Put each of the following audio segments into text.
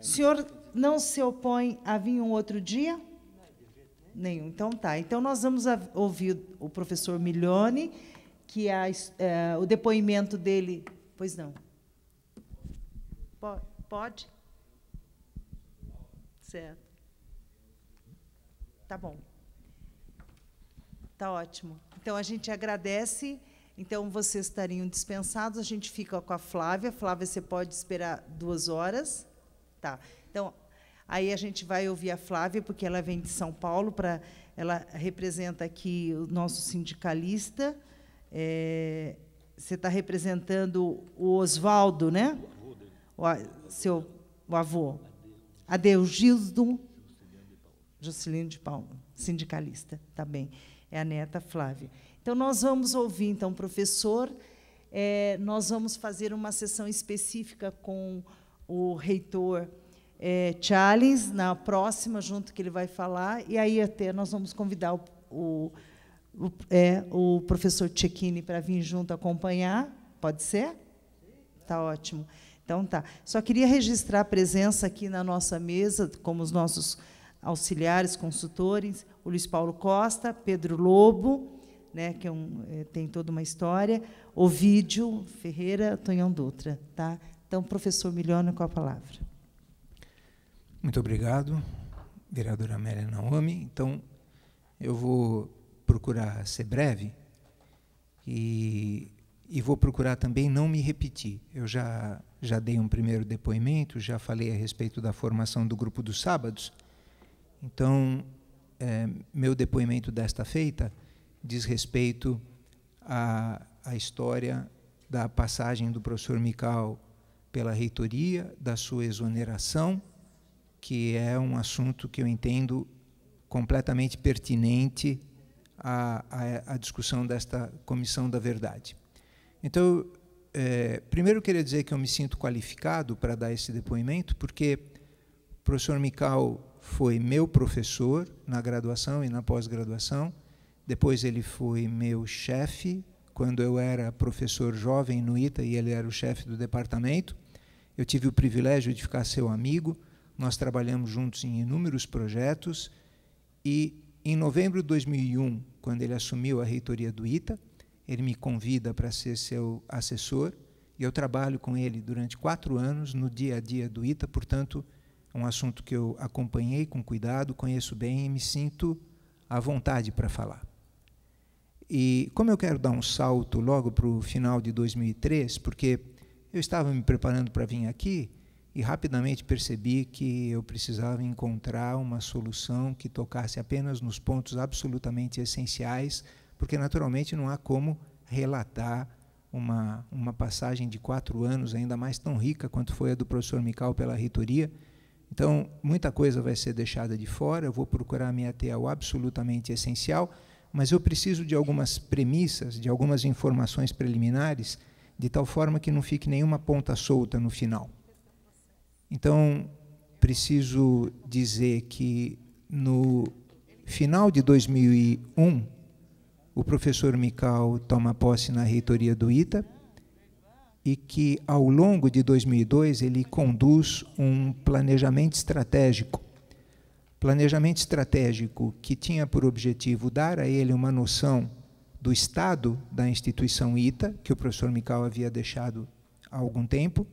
O senhor não se opõe a vir um outro dia? Nenhum. Então, tá. Então, nós vamos ouvir o professor Milione, que o depoimento dele... Pois não. Pode? Certo. Tá bom. Tá ótimo. Então, a gente agradece. Então, vocês estariam dispensados. A gente fica com a Flávia. Flávia, você pode esperar 2 horas? Tá. Então, aí a gente vai ouvir a Flávia, porque ela vem de São Paulo, ela representa aqui o nosso sindicalista. Você está representando o Oswaldo, né? O avô. Adeugildo Juscelino de Paulo, sindicalista. Tá bem. É a neta Flávia. Então, nós vamos ouvir, então, professor. Nós vamos fazer uma sessão específica com o reitor Charles, na próxima, junto que ele vai falar, e aí até nós vamos convidar o professor Cecchini para vir junto acompanhar. Pode ser? Tá ótimo. Então, tá. Só queria registrar a presença aqui na nossa mesa, como os nossos auxiliares, consultores, o Luiz Paulo Costa, Pedro Lobo, né, que tem toda uma história, Ovídio Ferreira, Tonhão Dutra. Tá? Então, professor Milione, com a palavra. Muito obrigado, vereadora Amélia Naomi. Então, eu vou procurar ser breve e vou procurar também não me repetir. Eu já dei um primeiro depoimento, já falei a respeito da formação do grupo dos sábados. Então, meu depoimento desta feita diz respeito à história da passagem do professor Mical pela reitoria, da sua exoneração, que é um assunto que eu entendo completamente pertinente à discussão desta Comissão da Verdade. Então, primeiro eu queria dizer que eu me sinto qualificado para dar esse depoimento, porque o professor Mical foi meu professor na graduação e na pós-graduação, depois ele foi meu chefe, quando eu era professor jovem no ITA e ele era o chefe do departamento. Eu tive o privilégio de ficar seu amigo, nós trabalhamos juntos em inúmeros projetos, e em novembro de 2001, quando ele assumiu a reitoria do ITA, ele me convida para ser seu assessor, e eu trabalho com ele durante 4 anos no dia a dia do ITA, portanto, é um assunto que eu acompanhei com cuidado, conheço bem e me sinto à vontade para falar. E como eu quero dar um salto logo para o final de 2003, porque eu estava me preparando para vir aqui e rapidamente percebi que eu precisava encontrar uma solução que tocasse apenas nos pontos absolutamente essenciais, porque, naturalmente, não há como relatar uma passagem de 4 anos, ainda mais tão rica quanto foi a do professor Mical pela reitoria. Então, muita coisa vai ser deixada de fora, eu vou procurar me ater ao absolutamente essencial, mas eu preciso de algumas premissas, de algumas informações preliminares, de tal forma que não fique nenhuma ponta solta no final. Então, preciso dizer que, no final de 2001, o professor Mical toma posse na reitoria do ITA, e que, ao longo de 2002, ele conduz um planejamento estratégico. Planejamento estratégico que tinha por objetivo dar a ele uma noção do estado da instituição ITA, que o professor Mical havia deixado há algum tempo,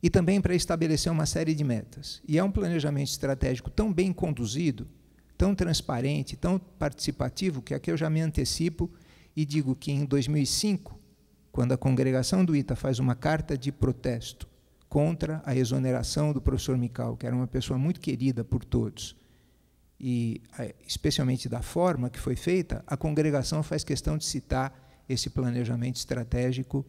e também para estabelecer uma série de metas. E é um planejamento estratégico tão bem conduzido, tão transparente, tão participativo, que aqui eu já me antecipo e digo que, em 2005, quando a congregação do ITA faz uma carta de protesto contra a exoneração do professor Mical, que era uma pessoa muito querida por todos, e especialmente da forma que foi feita, a congregação faz questão de citar esse planejamento estratégico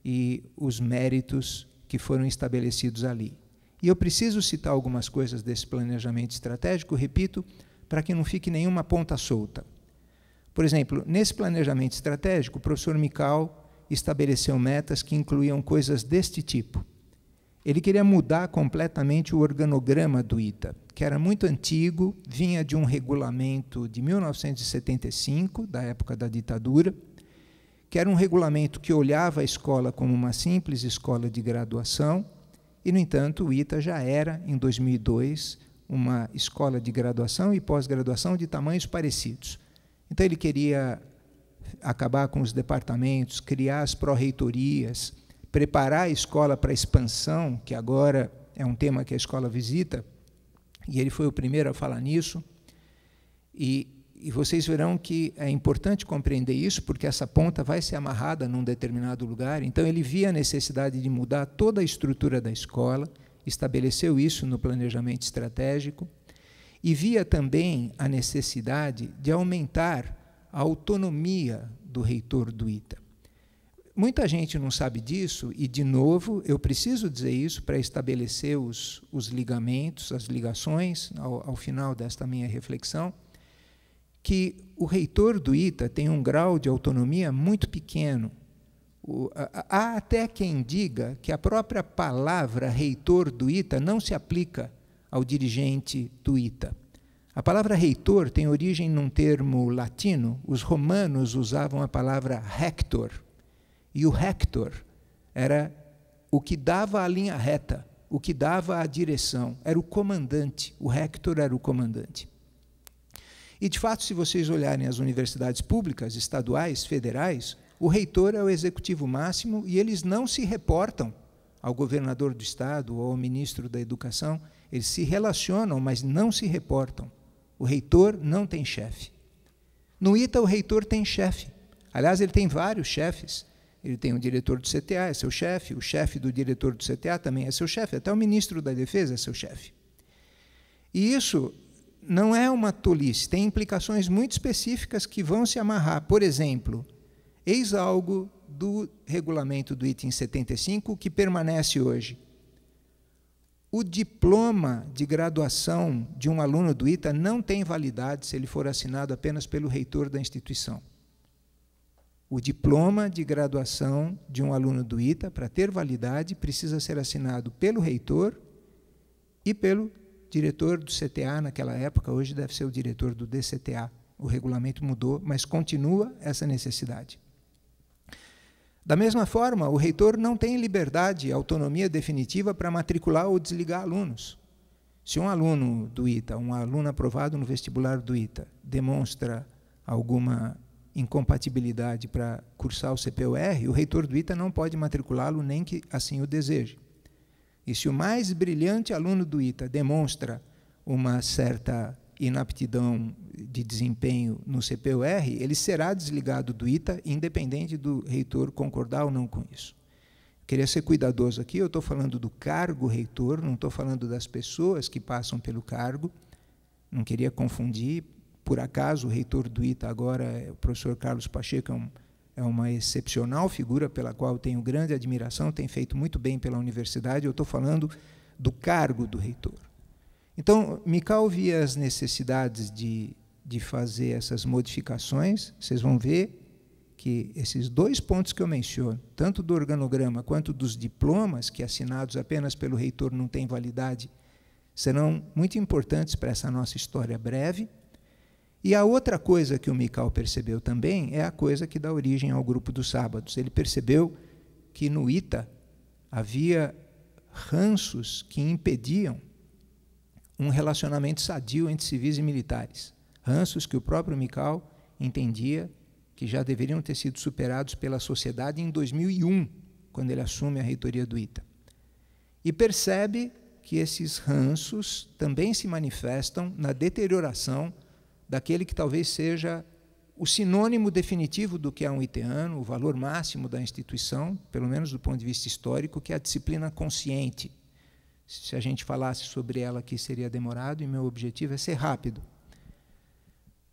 e os méritos que foram estabelecidos ali. E eu preciso citar algumas coisas desse planejamento estratégico, repito, para que não fique nenhuma ponta solta. Por exemplo, nesse planejamento estratégico, o professor Mical estabeleceu metas que incluíam coisas deste tipo. Ele queria mudar completamente o organograma do ITA, que era muito antigo, vinha de um regulamento de 1975, da época da ditadura, que era um regulamento que olhava a escola como uma simples escola de graduação e, no entanto, o ITA já era, em 2002, uma escola de graduação e pós-graduação de tamanhos parecidos. Então, ele queria acabar com os departamentos, criar as pró-reitorias, preparar a escola para a expansão, que agora é um tema que a escola visita, e ele foi o primeiro a falar nisso. E vocês verão que é importante compreender isso, porque essa ponta vai ser amarrada num determinado lugar. Então, ele via a necessidade de mudar toda a estrutura da escola, estabeleceu isso no planejamento estratégico, e via também a necessidade de aumentar a autonomia do reitor do ITA. Muita gente não sabe disso, e, de novo, eu preciso dizer isso para estabelecer os ligamentos, as ligações, ao final desta minha reflexão, que o reitor do ITA tem um grau de autonomia muito pequeno. Há até quem diga que a própria palavra reitor do ITA não se aplica ao dirigente do ITA. A palavra reitor tem origem num termo latino. Os romanos usavam a palavra rector, e o rector era o que dava a linha reta, o que dava a direção, era o comandante, o rector era o comandante. E, de fato, se vocês olharem as universidades públicas, estaduais, federais, o reitor é o executivo máximo e eles não se reportam ao governador do estado ou ao ministro da educação, eles se relacionam, mas não se reportam. O reitor não tem chefe. No ITA, o reitor tem chefe. Aliás, ele tem vários chefes. Ele tem o diretor do CTA, é seu chefe, o chefe do diretor do CTA também é seu chefe, até o ministro da Defesa é seu chefe. E isso não é uma tolice, tem implicações muito específicas que vão se amarrar. Por exemplo, eis algo do regulamento do ITA em 75 que permanece hoje. O diploma de graduação de um aluno do ITA não tem validade se ele for assinado apenas pelo reitor da instituição. O diploma de graduação de um aluno do ITA, para ter validade, precisa ser assinado pelo reitor e pelo diretor do CTA naquela época, hoje deve ser o diretor do DCTA. O regulamento mudou, mas continua essa necessidade. Da mesma forma, o reitor não tem liberdade e autonomia definitiva para matricular ou desligar alunos. Se um aluno do ITA, um aluno aprovado no vestibular do ITA, demonstra alguma incompatibilidade para cursar o CPUR, o reitor do ITA não pode matriculá-lo nem que assim o deseje. E se o mais brilhante aluno do ITA demonstra uma certa inaptidão de desempenho no CPUR, ele será desligado do ITA, independente do reitor concordar ou não com isso. Queria ser cuidadoso aqui, eu estou falando do cargo reitor, não estou falando das pessoas que passam pelo cargo, não queria confundir. Por acaso, o reitor do ITA agora, o professor Carlos Pacheco, é uma excepcional figura pela qual eu tenho grande admiração, tem feito muito bem pela universidade, eu estou falando do cargo do reitor. Então, Mikal via as necessidades de fazer essas modificações. Vocês vão ver que esses dois pontos que eu menciono, tanto do organograma quanto dos diplomas, que assinados apenas pelo reitor não têm validade, serão muito importantes para essa nossa história breve. E a outra coisa que o Mikal percebeu também é a coisa que dá origem ao grupo dos sábados. Ele percebeu que no ITA havia ranços que impediam um relacionamento sadio entre civis e militares. Ranços que o próprio Mikal entendia que já deveriam ter sido superados pela sociedade em 2001, quando ele assume a reitoria do ITA. E percebe que esses ranços também se manifestam na deterioração daquele que talvez seja o sinônimo definitivo do que é um iteano, o valor máximo da instituição, pelo menos do ponto de vista histórico, que é a disciplina consciente. Se a gente falasse sobre ela aqui, seria demorado, e meu objetivo é ser rápido.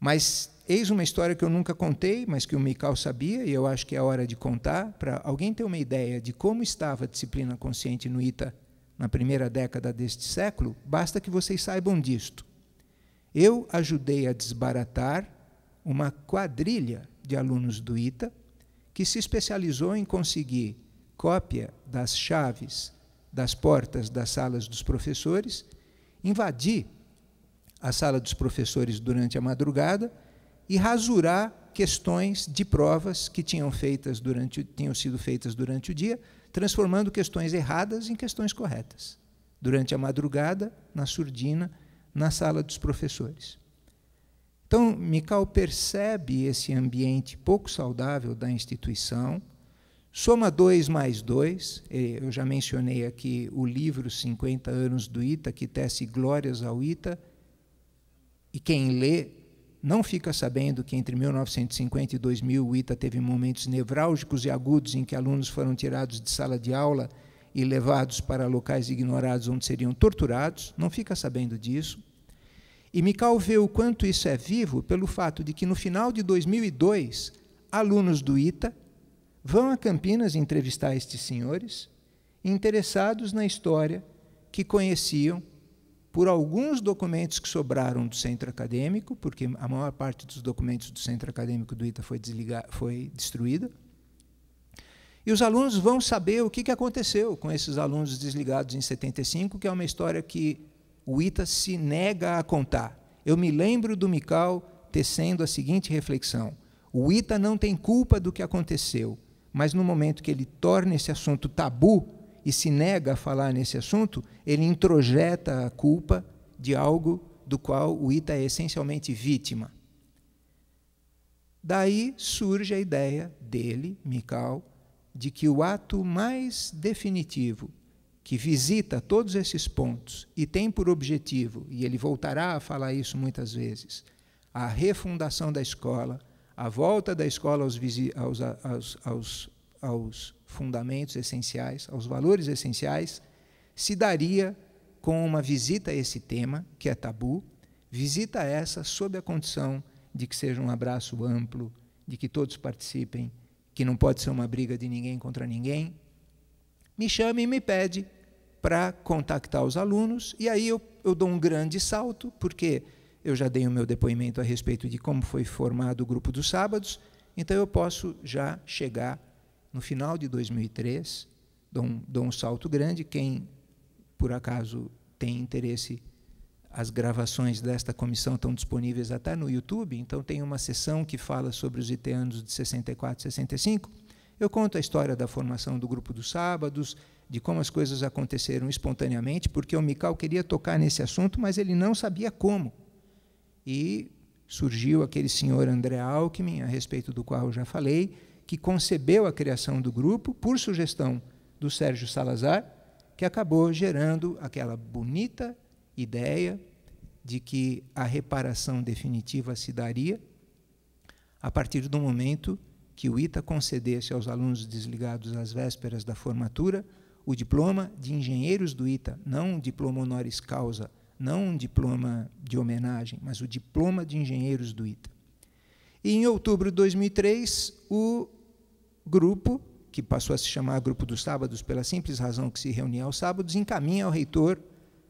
Mas eis uma história que eu nunca contei, mas que o Mikal sabia, e eu acho que é hora de contar, para alguém ter uma ideia de como estava a disciplina consciente no ITA na primeira década deste século, basta que vocês saibam disto. Eu ajudei a desbaratar uma quadrilha de alunos do ITA que se especializou em conseguir cópia das chaves das portas das salas dos professores, invadir a sala dos professores durante a madrugada e rasurar questões de provas que tinham sido feitas durante o dia, transformando questões erradas em questões corretas, durante a madrugada, na surdina, na sala dos professores. Então, Mikau percebe esse ambiente pouco saudável da instituição, soma 2 mais 2, eu já mencionei aqui o livro 50 anos do ITA, que tece glórias ao ITA, e quem lê não fica sabendo que entre 1950 e 2000 o ITA teve momentos nevrálgicos e agudos em que alunos foram tirados de sala de aula e levados para locais ignorados onde seriam torturados, não fica sabendo disso. E Mikau vê o quanto isso é vivo pelo fato de que, no final de 2002, alunos do ITA vão a Campinas entrevistar estes senhores, interessados na história que conheciam por alguns documentos que sobraram do centro acadêmico, porque a maior parte dos documentos do centro acadêmico do ITA foi destruída. E os alunos vão saber o que aconteceu com esses alunos desligados em 75, que é uma história que o ITA se nega a contar. Eu me lembro do Mikau tecendo a seguinte reflexão: o ITA não tem culpa do que aconteceu, mas no momento que ele torna esse assunto tabu e se nega a falar nesse assunto, ele introjeta a culpa de algo do qual o ITA é essencialmente vítima. Daí surge a ideia dele, Mikau, de que o ato mais definitivo, que visita todos esses pontos e tem por objetivo, e ele voltará a falar isso muitas vezes, a refundação da escola, a volta da escola aos fundamentos essenciais, aos valores essenciais, se daria com uma visita a esse tema, que é tabu, visita essa sob a condição de que seja um abraço amplo, de que todos participem, que não pode ser uma briga de ninguém contra ninguém, me chama e me pede para contactar os alunos, e aí eu dou um grande salto, porque eu já dei o meu depoimento a respeito de como foi formado o Grupo dos Sábados, então eu posso já chegar no final de 2003, dou um salto grande. Quem, por acaso, tem interesse, as gravações desta comissão estão disponíveis até no YouTube, então tem uma sessão que fala sobre os iteanos de 64 e 65. Eu conto a história da formação do Grupo dos Sábados, de como as coisas aconteceram espontaneamente, porque o Mikau queria tocar nesse assunto, mas ele não sabia como. E surgiu aquele senhor André Alckmin, a respeito do qual eu já falei, que concebeu a criação do grupo por sugestão do Sérgio Salazar, que acabou gerando aquela bonita ideia de que a reparação definitiva se daria a partir do momento que o ITA concedesse aos alunos desligados às vésperas da formatura o diploma de engenheiros do ITA, não um diploma honoris causa, não um diploma de homenagem, mas o diploma de engenheiros do ITA. E, em outubro de 2003, o grupo, que passou a se chamar Grupo dos Sábados pela simples razão que se reunia aos sábados, encaminha ao reitor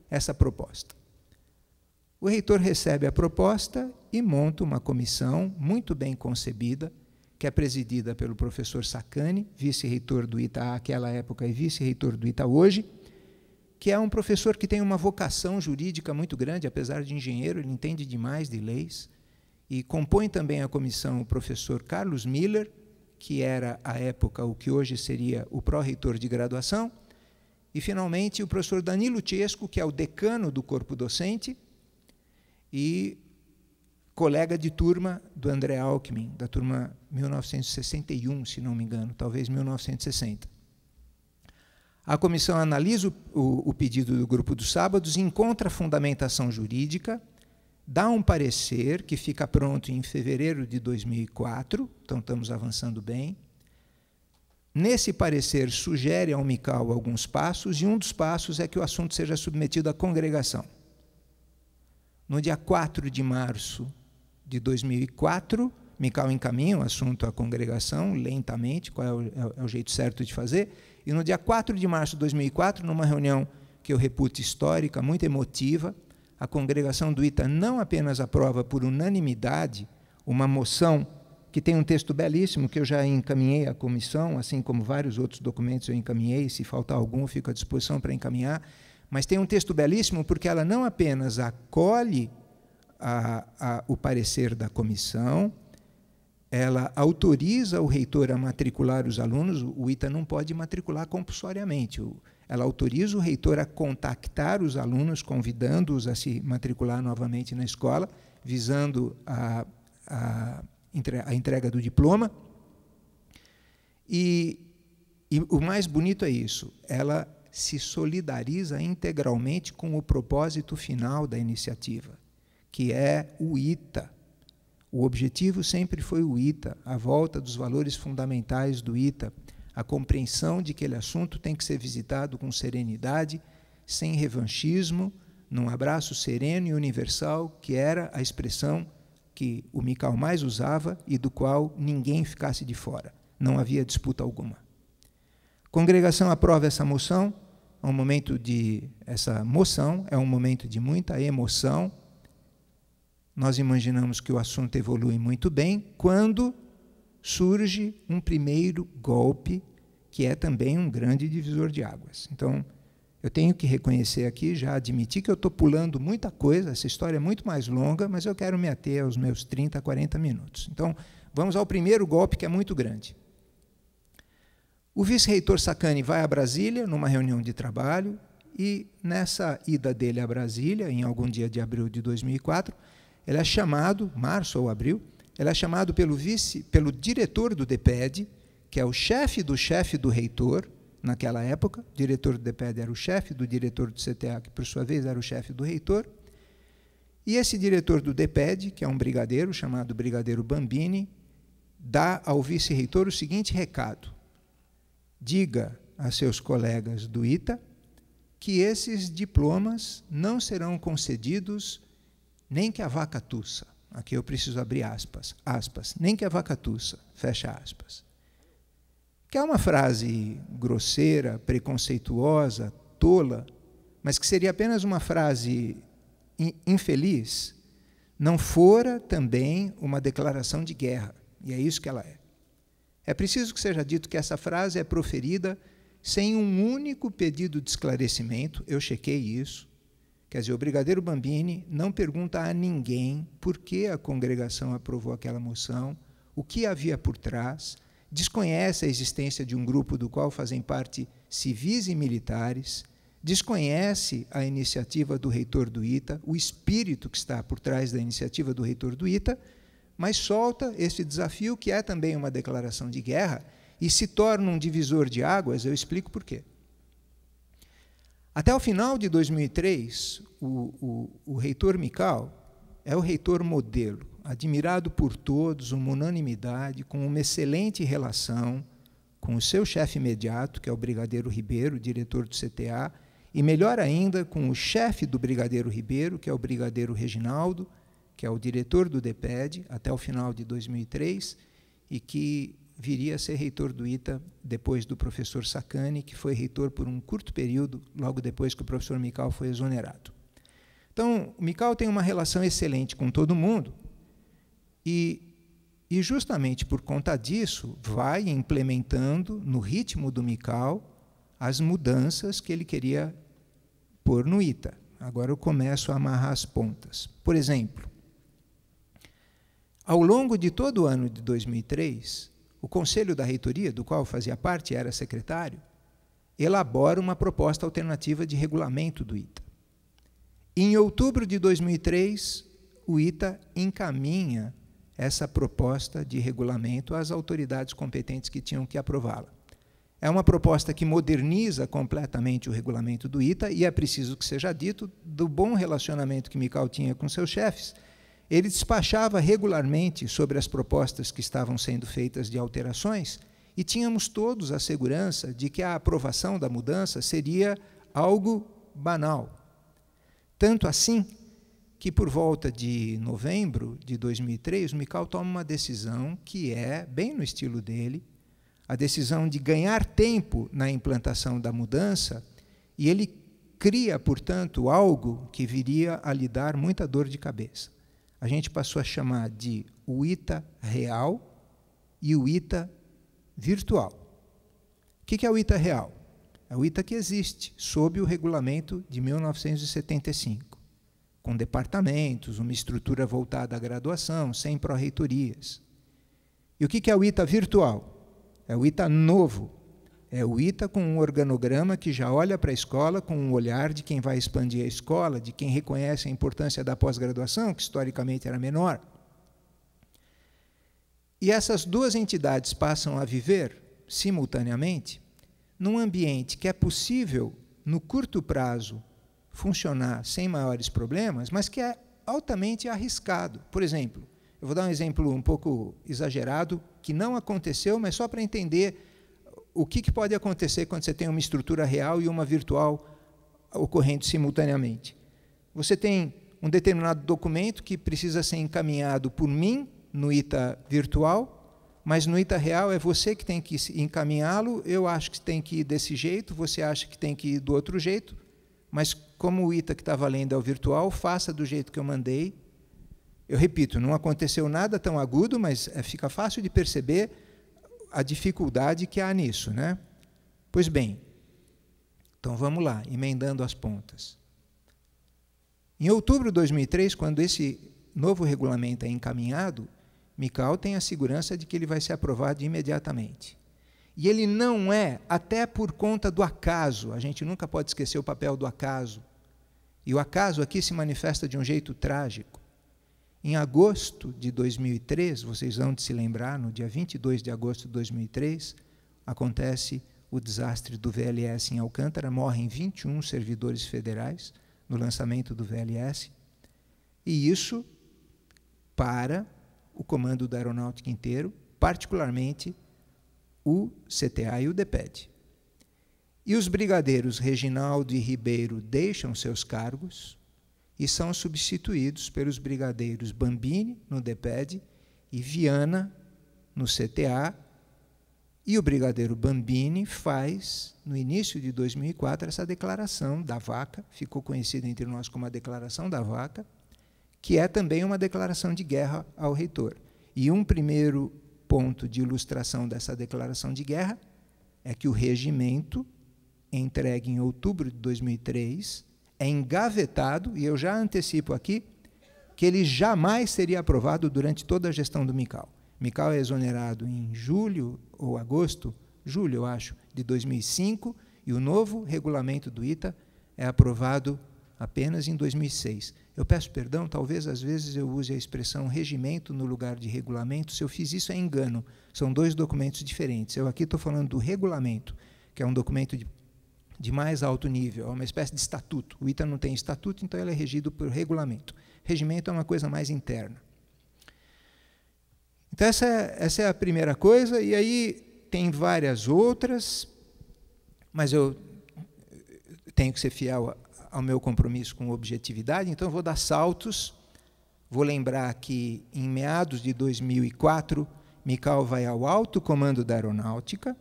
essa proposta. O reitor recebe a proposta e monta uma comissão muito bem concebida, que é presidida pelo professor Sacani, vice-reitor do ITA àquela época e vice-reitor do ITA hoje, que é um professor que tem uma vocação jurídica muito grande, apesar de engenheiro, ele entende demais de leis, e compõe também a comissão o professor Carlos Miller, que era, à época, o que hoje seria o pró-reitor de graduação, e, finalmente, o professor Danilo Chesco, que é o decano do corpo docente e colega de turma do André Alckmin, da turma 1961, se não me engano, talvez 1960. A comissão analisa o pedido do Grupo dos Sábados, encontra fundamentação jurídica, dá um parecer que fica pronto em fevereiro de 2004, então estamos avançando bem. Nesse parecer, sugere ao Mikau alguns passos, e um dos passos é que o assunto seja submetido à congregação. No dia 4 de março de 2004, Mikau encaminha o assunto à congregação, lentamente, qual é o jeito certo de fazer, e no dia 4 de março de 2004, numa reunião que eu reputo histórica, muito emotiva, a congregação do ITA não apenas aprova por unanimidade uma moção que tem um texto belíssimo, que eu já encaminhei à comissão, assim como vários outros documentos eu encaminhei, se faltar algum, fico à disposição para encaminhar, mas tem um texto belíssimo porque ela não apenas acolhe o parecer da comissão, ela autoriza o reitor a matricular os alunos. O ITA não pode matricular compulsoriamente. Ela autoriza o reitor a contactar os alunos, convidando-os a se matricular novamente na escola, visando a entrega do diploma. E o mais bonito é isso, ela se solidariza integralmente com o propósito final da iniciativa, que é o ITA. O objetivo sempre foi o ITA, a volta dos valores fundamentais do ITA, a compreensão de que aquele assunto tem que ser visitado com serenidade, sem revanchismo, num abraço sereno e universal, que era a expressão que o Mical mais usava e do qual ninguém ficasse de fora. Não havia disputa alguma. A congregação aprova essa moção. Essa moção é um momento de muita emoção. Nós imaginamos que o assunto evolui muito bem quando surge um primeiro golpe, que é também um grande divisor de águas. Então, eu tenho que reconhecer aqui, já admiti que eu estou pulando muita coisa, essa história é muito mais longa, mas eu quero me ater aos meus 30, 40 minutos. Então, vamos ao primeiro golpe, que é muito grande. O vice-reitor Sacani vai a Brasília, numa reunião de trabalho, e nessa ida dele a Brasília, em algum dia de abril de 2004, ele é chamado, março ou abril, ele é chamado pelo diretor do DPED, que é o chefe do reitor, naquela época. O diretor do DPED era o chefe do diretor do CTA, que, por sua vez, era o chefe do reitor. E esse diretor do DPED, que é um brigadeiro, chamado Brigadeiro Bambini, dá ao vice-reitor o seguinte recado: diga a seus colegas do ITA que esses diplomas não serão concedidos nem que a vaca tussa. Aqui eu preciso abrir aspas, nem que a vaca tussa, fecha aspas. Que é uma frase grosseira, preconceituosa, tola, mas que seria apenas uma frase infeliz, não fora também uma declaração de guerra, e é isso que ela é. É preciso que seja dito que essa frase é proferida sem um único pedido de esclarecimento. Eu chequei isso. Quer dizer, o brigadeiro Bambini não pergunta a ninguém por que a congregação aprovou aquela moção, o que havia por trás, desconhece a existência de um grupo do qual fazem parte civis e militares, desconhece a iniciativa do reitor do ITA, o espírito que está por trás da iniciativa do reitor do ITA, mas solta esse desafio, que é também uma declaração de guerra, e se torna um divisor de águas. Eu explico por quê. Até o final de 2003, o reitor Mical é o reitor modelo, admirado por todos, uma unanimidade, com uma excelente relação com o seu chefe imediato, que é o brigadeiro Ribeiro, diretor do CTA, e melhor ainda, com o chefe do brigadeiro Ribeiro, que é o brigadeiro Reginaldo, que é o diretor do DPED, até o final de 2003, e que viria a ser reitor do ITA depois do professor Sacani, que foi reitor por um curto período, logo depois que o professor Mical foi exonerado. Então, o Mical tem uma relação excelente com todo mundo, e justamente por conta disso, vai implementando, no ritmo do Mical, as mudanças que ele queria pôr no ITA. Agora eu começo a amarrar as pontas. Por exemplo, ao longo de todo o ano de 2003, o Conselho da Reitoria, do qual fazia parte, era secretário, elabora uma proposta alternativa de regulamento do ITA. Em outubro de 2003, o ITA encaminha essa proposta de regulamento às autoridades competentes que tinham que aprová-la. É uma proposta que moderniza completamente o regulamento do ITA, e é preciso que seja dito do bom relacionamento que Mical tinha com seus chefes. Ele despachava regularmente sobre as propostas que estavam sendo feitas de alterações, e tínhamos todos a segurança de que a aprovação da mudança seria algo banal. Tanto assim que, por volta de novembro de 2003, o Mical toma uma decisão que é bem no estilo dele, a decisão de ganhar tempo na implantação da mudança, e ele cria, portanto, algo que viria a lhe dar muita dor de cabeça. A gente passou a chamar de o ITA real e o ITA virtual. O que é o ITA real? É o ITA que existe, sob o regulamento de 1975, com departamentos, uma estrutura voltada à graduação, sem pró-reitorias. E o que é o ITA virtual? É o ITA novo. É o ITA com um organograma que já olha para a escola com um olhar de quem vai expandir a escola, de quem reconhece a importância da pós-graduação, que historicamente era menor. E essas duas entidades passam a viver, simultaneamente, num ambiente que é possível, no curto prazo, funcionar sem maiores problemas, mas que é altamente arriscado. Por exemplo, eu vou dar um exemplo um pouco exagerado, que não aconteceu, mas só para entender o que pode acontecer quando você tem uma estrutura real e uma virtual ocorrendo simultaneamente. Você tem um determinado documento que precisa ser encaminhado por mim, no ITA virtual, mas no ITA real é você que tem que encaminhá-lo, eu acho que tem que ir desse jeito, você acha que tem que ir do outro jeito, mas como o ITA que está valendo é o virtual, faça do jeito que eu mandei. Eu repito, não aconteceu nada tão agudo, mas fica fácil de perceber a dificuldade que há nisso, né? Pois bem, então vamos lá, emendando as pontas. Em outubro de 2003, quando esse novo regulamento é encaminhado, Mikau tem a segurança de que ele vai ser aprovado imediatamente. E ele não é, até por conta do acaso, a gente nunca pode esquecer o papel do acaso. E o acaso aqui se manifesta de um jeito trágico. Em agosto de 2003, vocês vão de se lembrar, no dia 22 de agosto de 2003, acontece o desastre do VLS em Alcântara, morrem 21 servidores federais no lançamento do VLS, e isso para o comando da aeronáutica inteiro, particularmente o CTA e o DPED. E os brigadeiros Reginaldo e Ribeiro deixam seus cargos e são substituídos pelos brigadeiros Bambini, no DPED, e Viana, no CTA, e o brigadeiro Bambini faz, no início de 2004, essa declaração da vaca, ficou conhecida entre nós como a declaração da vaca, que é também uma declaração de guerra ao reitor. E um primeiro ponto de ilustração dessa declaração de guerra é que o regimento, entregue em outubro de 2003, é engavetado, e eu já antecipo aqui, que ele jamais seria aprovado durante toda a gestão do Mikau. Mikau é exonerado em julho ou agosto, julho, eu acho, de 2005, e o novo regulamento do ITA é aprovado apenas em 2006. Eu peço perdão, talvez às vezes eu use a expressão regimento no lugar de regulamento. Se eu fiz isso é engano, são dois documentos diferentes. Eu aqui estou falando do regulamento, que é um documento de mais alto nível, é uma espécie de estatuto. O ITA não tem estatuto, então ele é regido por regulamento. Regimento é uma coisa mais interna. Então essa é a primeira coisa, e aí tem várias outras, mas eu tenho que ser fiel ao meu compromisso com objetividade, então vou dar saltos. Vou lembrar que, em meados de 2004, Mikau vai ao alto comando da aeronáutica,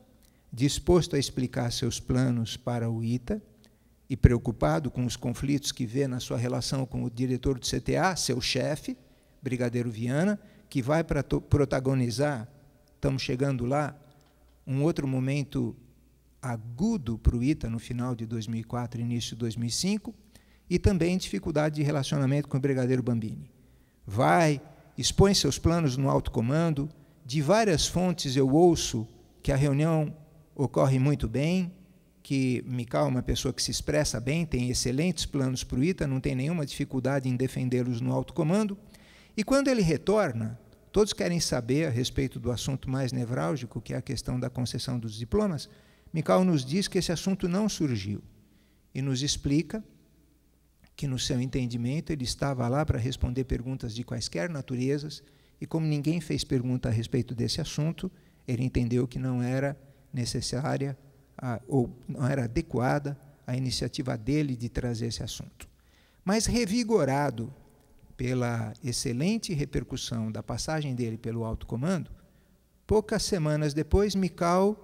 disposto a explicar seus planos para o ITA, e preocupado com os conflitos que vê na sua relação com o diretor do CTA, seu chefe, brigadeiro Viana, que vai protagonizar, estamos chegando lá, um outro momento agudo para o ITA no final de 2004 e início de 2005, e também dificuldade de relacionamento com o brigadeiro Bambini. Vai, expõe seus planos no alto comando, de várias fontes eu ouço que a reunião ocorre muito bem, que Mikau é uma pessoa que se expressa bem, tem excelentes planos para o ITA, não tem nenhuma dificuldade em defendê-los no alto comando, e quando ele retorna, todos querem saber a respeito do assunto mais nevrálgico, que é a questão da concessão dos diplomas. Mikau nos diz que esse assunto não surgiu e nos explica que, no seu entendimento, ele estava lá para responder perguntas de quaisquer naturezas e, como ninguém fez pergunta a respeito desse assunto, ele entendeu que não era necessária ou não era adequada a iniciativa dele de trazer esse assunto. Mas, revigorado pela excelente repercussão da passagem dele pelo alto comando, poucas semanas depois, Mikau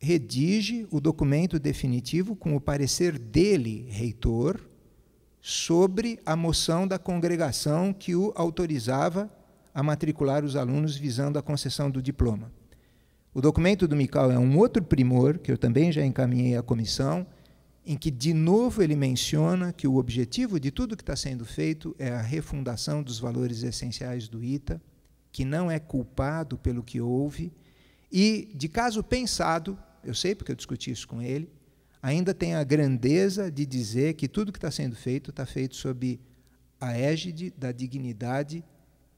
redige o documento definitivo com o parecer dele, reitor, sobre a moção da congregação que o autorizava a matricular os alunos visando a concessão do diploma. O documento do Mikau é um outro primor, que eu também já encaminhei à comissão, em que, de novo, ele menciona que o objetivo de tudo que está sendo feito é a refundação dos valores essenciais do ITA que não é culpado pelo que houve, e, de caso pensado, eu sei porque eu discuti isso com ele, ainda tem a grandeza de dizer que tudo que está sendo feito está feito sob a égide da dignidade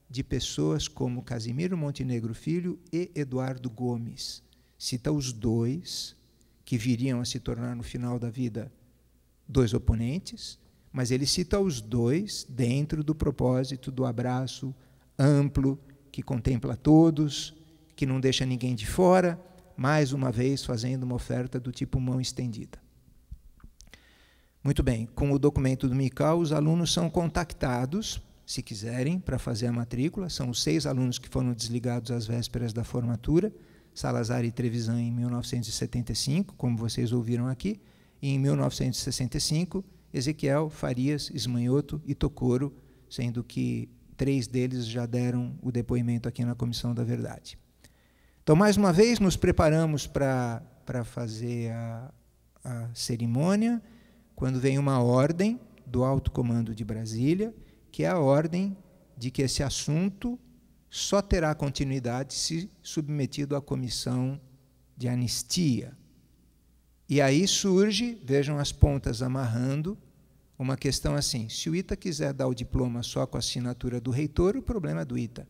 de pessoas como Casimiro Montenegro Filho e Eduardo Gomes. Cita os dois, que viriam a se tornar, no final da vida, dois oponentes, mas ele cita os dois dentro do propósito do abraço amplo, que contempla todos, que não deixa ninguém de fora, mais uma vez fazendo uma oferta do tipo mão estendida. Muito bem, com o documento do MICAL, os alunos são contactados, se quiserem, para fazer a matrícula. São os 6 alunos que foram desligados às vésperas da formatura, Salazar e Trevisan em 1975, como vocês ouviram aqui, e em 1965, Ezequiel, Farias, Ismanhoto e Tocoro, sendo que 3 deles já deram o depoimento aqui na Comissão da Verdade. Então, mais uma vez, nos preparamos para fazer a cerimônia, quando vem uma ordem do Alto Comando de Brasília, que é a ordem de que esse assunto só terá continuidade se submetido à comissão de anistia. E aí surge, vejam as pontas amarrando, uma questão assim: se o ITA quiser dar o diploma só com a assinatura do reitor, o problema é do ITA.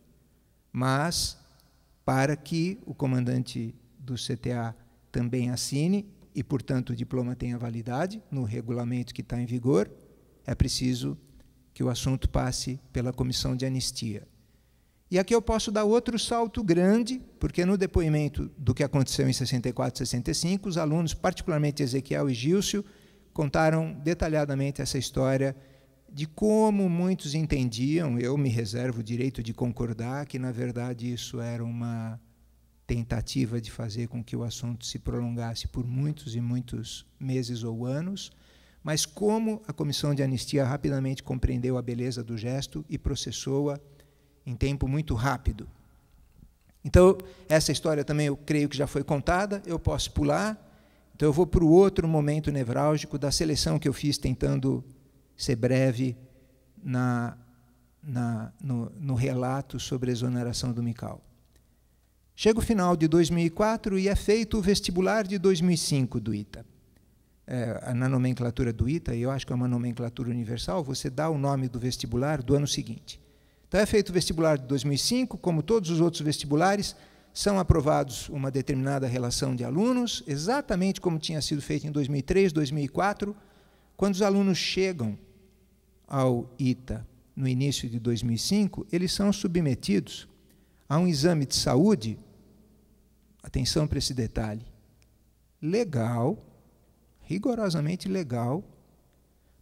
Mas, para que o comandante do CTA também assine, e, portanto, o diploma tenha validade no regulamento que está em vigor, é preciso que o assunto passe pela comissão de anistia. E aqui eu posso dar outro salto grande, porque no depoimento do que aconteceu em 64 e 65, os alunos, particularmente Ezequiel e Gilcio, contaram detalhadamente essa história de como muitos entendiam, eu me reservo o direito de concordar, que, na verdade, isso era uma tentativa de fazer com que o assunto se prolongasse por muitos e muitos meses ou anos, mas como a comissão de anistia rapidamente compreendeu a beleza do gesto e processou-a em tempo muito rápido. Então, essa história também eu creio que já foi contada, eu posso pular, então eu vou para o outro momento nevrálgico da seleção que eu fiz tentando ser breve no relato sobre a exoneração do MICAL. Chega o final de 2004 e é feito o vestibular de 2005 do ITA. Na nomenclatura do ITA, e eu acho que é uma nomenclatura universal, você dá o nome do vestibular do ano seguinte. Então, é feito o vestibular de 2005, como todos os outros vestibulares, são aprovados uma determinada relação de alunos, exatamente como tinha sido feito em 2003, 2004. Quando os alunos chegam ao ITA no início de 2005, eles são submetidos a um exame de saúde, atenção para esse detalhe, legal, rigorosamente legal,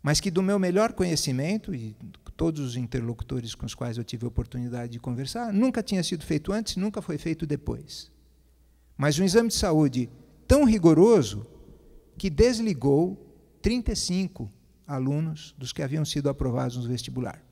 mas que, do meu melhor conhecimento, e todos os interlocutores com os quais eu tive a oportunidade de conversar, nunca tinha sido feito antes, nunca foi feito depois. Mas um exame de saúde tão rigoroso que desligou 35 alunos dos que haviam sido aprovados no vestibular.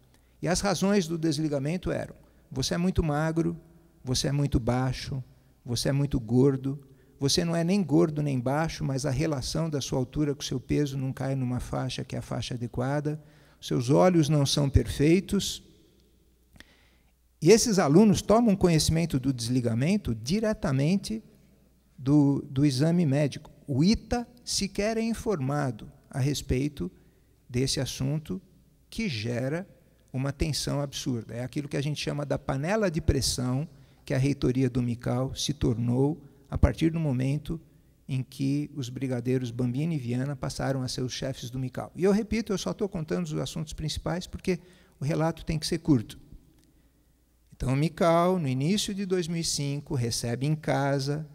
E as razões do desligamento eram: você é muito magro, você é muito baixo, você é muito gordo, você não é nem gordo nem baixo, mas a relação da sua altura com o seu peso não cai numa faixa que é a faixa adequada, seus olhos não são perfeitos. E esses alunos tomam conhecimento do desligamento diretamente do exame médico. O ITA sequer é informado a respeito desse assunto, que gera uma tensão absurda. É aquilo que a gente chama da panela de pressão que a reitoria do MICAL se tornou a partir do momento em que os brigadeiros Bambini e Viana passaram a ser os chefes do MICAL. E eu repito, eu só estou contando os assuntos principais porque o relato tem que ser curto. Então, o MICAL, no início de 2005, recebe em casa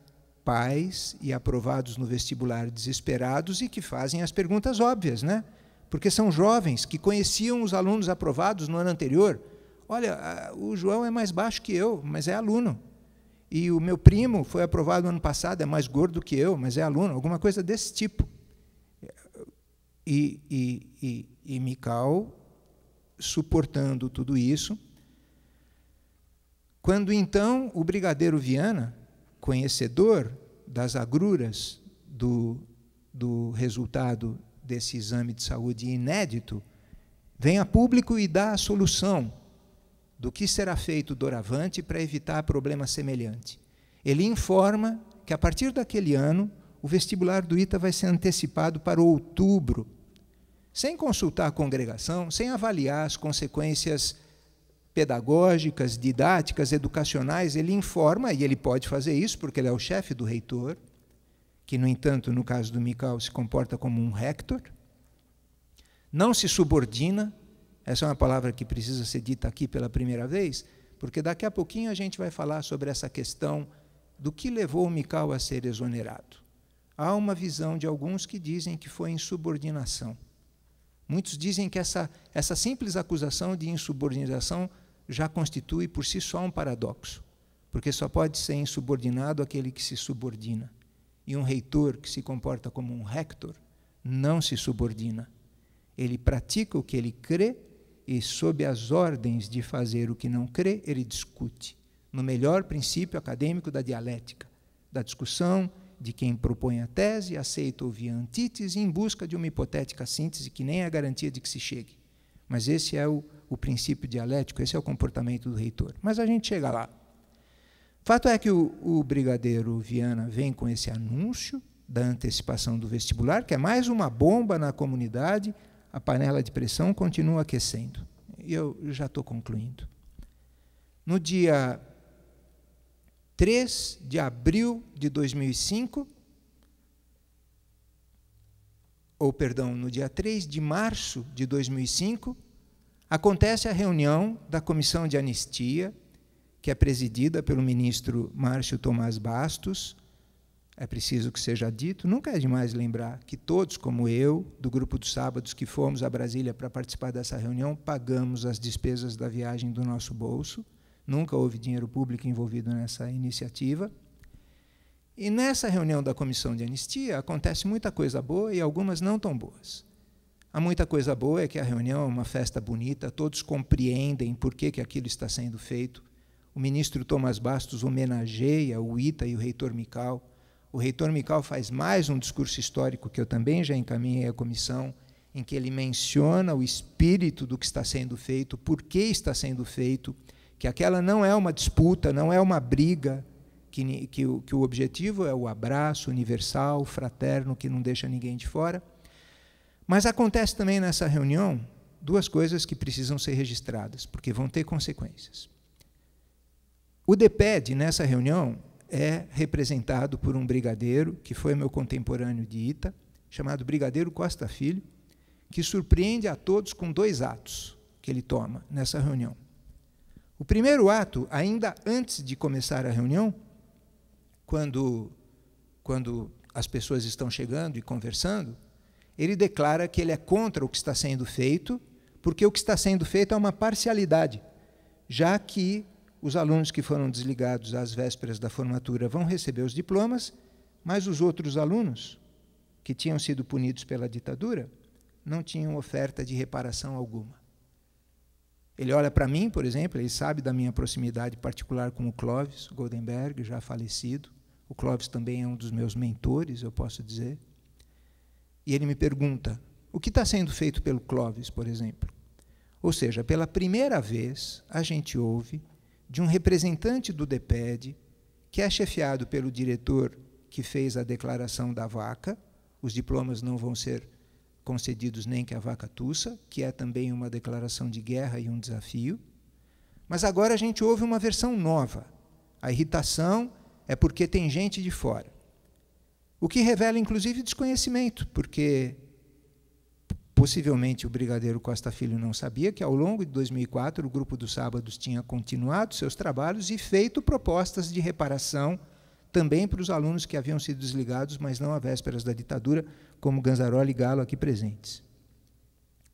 pais e aprovados no vestibular desesperados e que fazem as perguntas óbvias, né? Porque são jovens que conheciam os alunos aprovados no ano anterior. Olha, o João é mais baixo que eu, mas é aluno. E o meu primo foi aprovado no ano passado, é mais gordo que eu, mas é aluno. Alguma coisa desse tipo. E MICAL suportando tudo isso. Quando, então, o brigadeiro Viana, conhecedor das agruras do resultado desse exame de saúde inédito, vem a público e dá a solução do que será feito doravante para evitar problema semelhante. Ele informa que, a partir daquele ano, o vestibular do ITA vai ser antecipado para outubro, sem consultar a congregação, sem avaliar as consequências pedagógicas, didáticas, educacionais. Ele informa, e ele pode fazer isso, porque ele é o chefe do reitor, que, no entanto, no caso do Mical, se comporta como um rector, não se subordina. Essa é uma palavra que precisa ser dita aqui pela primeira vez, porque daqui a pouquinho a gente vai falar sobre essa questão do que levou o Mical a ser exonerado. Há uma visão de alguns que dizem que foi insubordinação. Muitos dizem que essa simples acusação de insubordinação já constitui por si só um paradoxo, porque só pode ser insubordinado aquele que se subordina. E um reitor que se comporta como um rector não se subordina. Ele pratica o que ele crê e, sob as ordens de fazer o que não crê, ele discute. No melhor princípio acadêmico da dialética, da discussão, de quem propõe a tese, aceita ouvir a antítese em busca de uma hipotética síntese que nem é a garantia de que se chegue. Mas esse é o princípio dialético, esse é o comportamento do reitor. Mas a gente chega lá. Fato é que o brigadeiro Viana vem com esse anúncio da antecipação do vestibular, que é mais uma bomba na comunidade. A panela de pressão continua aquecendo. E eu já estou concluindo. No dia 3 de abril de 2005, ou, perdão, no dia 3 de março de 2005, acontece a reunião da Comissão de Anistia, que é presidida pelo ministro Márcio Tomás Bastos. É preciso que seja dito, nunca é demais lembrar que todos, como eu, do grupo dos sábados que fomos a Brasília para participar dessa reunião, pagamos as despesas da viagem do nosso bolso. Nunca houve dinheiro público envolvido nessa iniciativa. E nessa reunião da Comissão de Anistia acontece muita coisa boa e algumas não tão boas. Há muita coisa boa, é que a reunião é uma festa bonita, todos compreendem por que aquilo está sendo feito. O ministro Tomás Bastos homenageia o ITA e o reitor Mical. O reitor Mical faz mais um discurso histórico, que eu também já encaminhei à comissão, em que ele menciona o espírito do que está sendo feito, por que está sendo feito, que aquela não é uma disputa, não é uma briga, que o objetivo é o abraço universal, fraterno, que não deixa ninguém de fora. Mas acontece também nessa reunião duas coisas que precisam ser registradas, porque vão ter consequências. O DEPED, nessa reunião, é representado por um brigadeiro, que foi meu contemporâneo de ITA, chamado Brigadeiro Costa Filho, que surpreende a todos com dois atos que ele toma nessa reunião. O primeiro ato, ainda antes de começar a reunião, quando as pessoas estão chegando e conversando, ele declara que ele é contra o que está sendo feito, porque o que está sendo feito é uma parcialidade, já que os alunos que foram desligados às vésperas da formatura vão receber os diplomas, mas os outros alunos, que tinham sido punidos pela ditadura, não tinham oferta de reparação alguma. Ele olha para mim, por exemplo, ele sabe da minha proximidade particular com o Clóvis Goldenberg, já falecido. O Clóvis também é um dos meus mentores, eu posso dizer. E ele me pergunta, o que está sendo feito pelo Clóvis, por exemplo? Ou seja, pela primeira vez, a gente ouve de um representante do DEPED, que é chefiado pelo diretor que fez a declaração da vaca. Os diplomas não vão ser concedidos nem que a vaca tussa, que é também uma declaração de guerra e um desafio. Mas agora a gente ouve uma versão nova. A irritação é porque tem gente de fora. O que revela, inclusive, desconhecimento, porque possivelmente o brigadeiro Costa Filho não sabia que, ao longo de 2004, o Grupo dos Sábados tinha continuado seus trabalhos e feito propostas de reparação também para os alunos que haviam sido desligados, mas não à vésperas da ditadura, como Ganzaroli e Galo aqui presentes.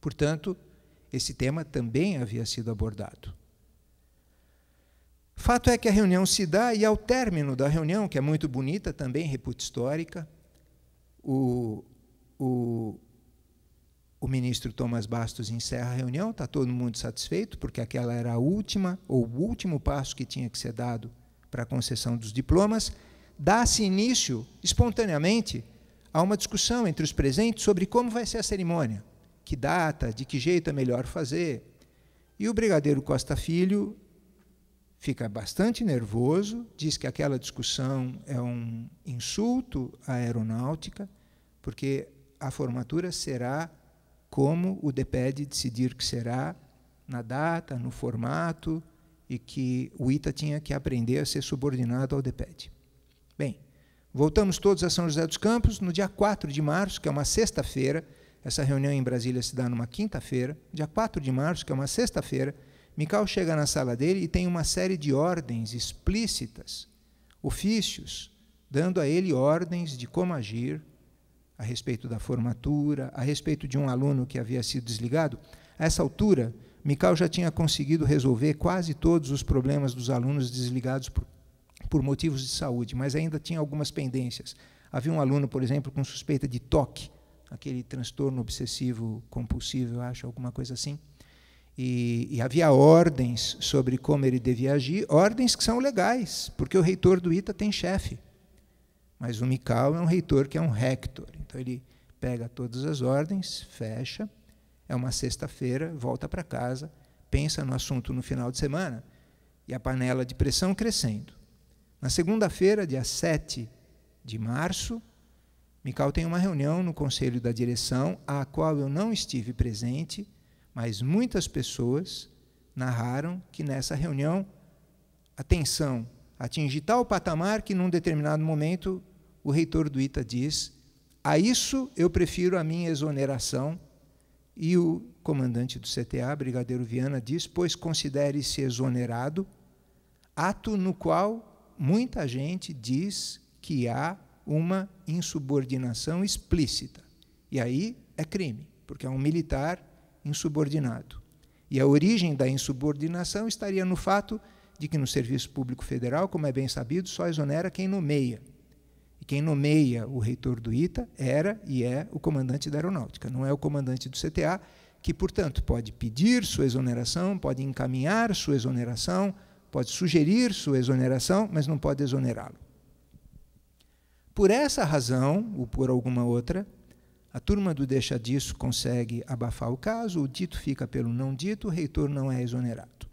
Portanto, esse tema também havia sido abordado. Fato é que a reunião se dá, e ao término da reunião, que é muito bonita, também reputa histórica, o ministro Tomás Bastos encerra a reunião, está todo mundo satisfeito, porque aquela era a última, ou o último passo que tinha que ser dado para a concessão dos diplomas. Dá-se início, espontaneamente, a uma discussão entre os presentes sobre como vai ser a cerimônia, que data, de que jeito é melhor fazer. E o brigadeiro Costa Filho fica bastante nervoso, diz que aquela discussão é um insulto à aeronáutica, porque a formatura será como o DEPED decidir que será, na data, no formato, e que o ITA tinha que aprender a ser subordinado ao DEPED. Bem, voltamos todos a São José dos Campos, no dia 4 de março, que é uma sexta-feira, essa reunião em Brasília se dá numa quinta-feira, dia 4 de março, que é uma sexta-feira, Mical chega na sala dele e tem uma série de ordens explícitas, ofícios, dando a ele ordens de como agir a respeito da formatura, a respeito de um aluno que havia sido desligado. A essa altura, Mical já tinha conseguido resolver quase todos os problemas dos alunos desligados por motivos de saúde, mas ainda tinha algumas pendências. Havia um aluno, por exemplo, com suspeita de TOC, aquele transtorno obsessivo compulsivo, eu acho, alguma coisa assim. E havia ordens sobre como ele devia agir, ordens que são legais, porque o reitor do ITA tem chefe. Mas o Mical é um reitor que é um rector. Então, ele pega todas as ordens, fecha, é uma sexta-feira, volta para casa, pensa no assunto no final de semana, e a panela de pressão crescendo. Na segunda-feira, dia 7 de março, Mical tem uma reunião no conselho da direção, à qual eu não estive presente, mas muitas pessoas narraram que nessa reunião a tensão atinge tal patamar que, num determinado momento, o reitor do ITA diz: a isso eu prefiro a minha exoneração, e o comandante do CTA, brigadeiro Viana, diz: pois considere-se exonerado, ato no qual muita gente diz que há uma insubordinação explícita. E aí é crime, porque é um militar insubordinado. E a origem da insubordinação estaria no fato de que no Serviço Público Federal, como é bem sabido, só exonera quem nomeia. E quem nomeia o reitor do ITA era e é o comandante da Aeronáutica, não é o comandante do CTA, que, portanto, pode pedir sua exoneração, pode encaminhar sua exoneração, pode sugerir sua exoneração, mas não pode exonerá-lo. Por essa razão, ou por alguma outra, a turma do deixa disso consegue abafar o caso, o dito fica pelo não dito, o reitor não é exonerado.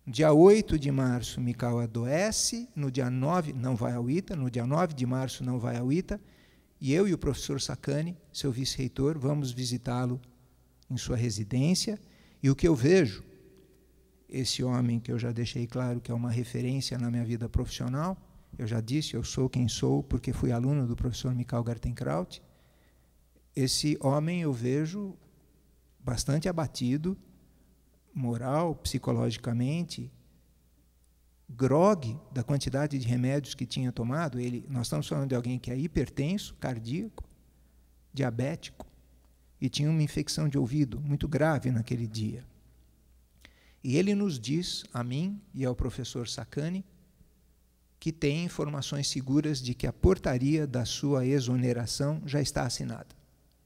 No dia 8 de março, Mical adoece, no dia 9 não vai ao ITA, no dia 9 de março não vai ao ITA, e eu e o professor Sacani, seu vice-reitor, vamos visitá-lo em sua residência, e o que eu vejo, esse homem que eu já deixei claro que é uma referência na minha vida profissional, eu já disse, eu sou quem sou porque fui aluno do professor Mical Gartenkraut, esse homem eu vejo bastante abatido, moral, psicologicamente, grogue da quantidade de remédios que tinha tomado. Nós estamos falando de alguém que é hipertenso, cardíaco, diabético, e tinha uma infecção de ouvido muito grave naquele dia. E ele nos diz, a mim e ao professor Sacani, que tem informações seguras de que a portaria da sua exoneração já está assinada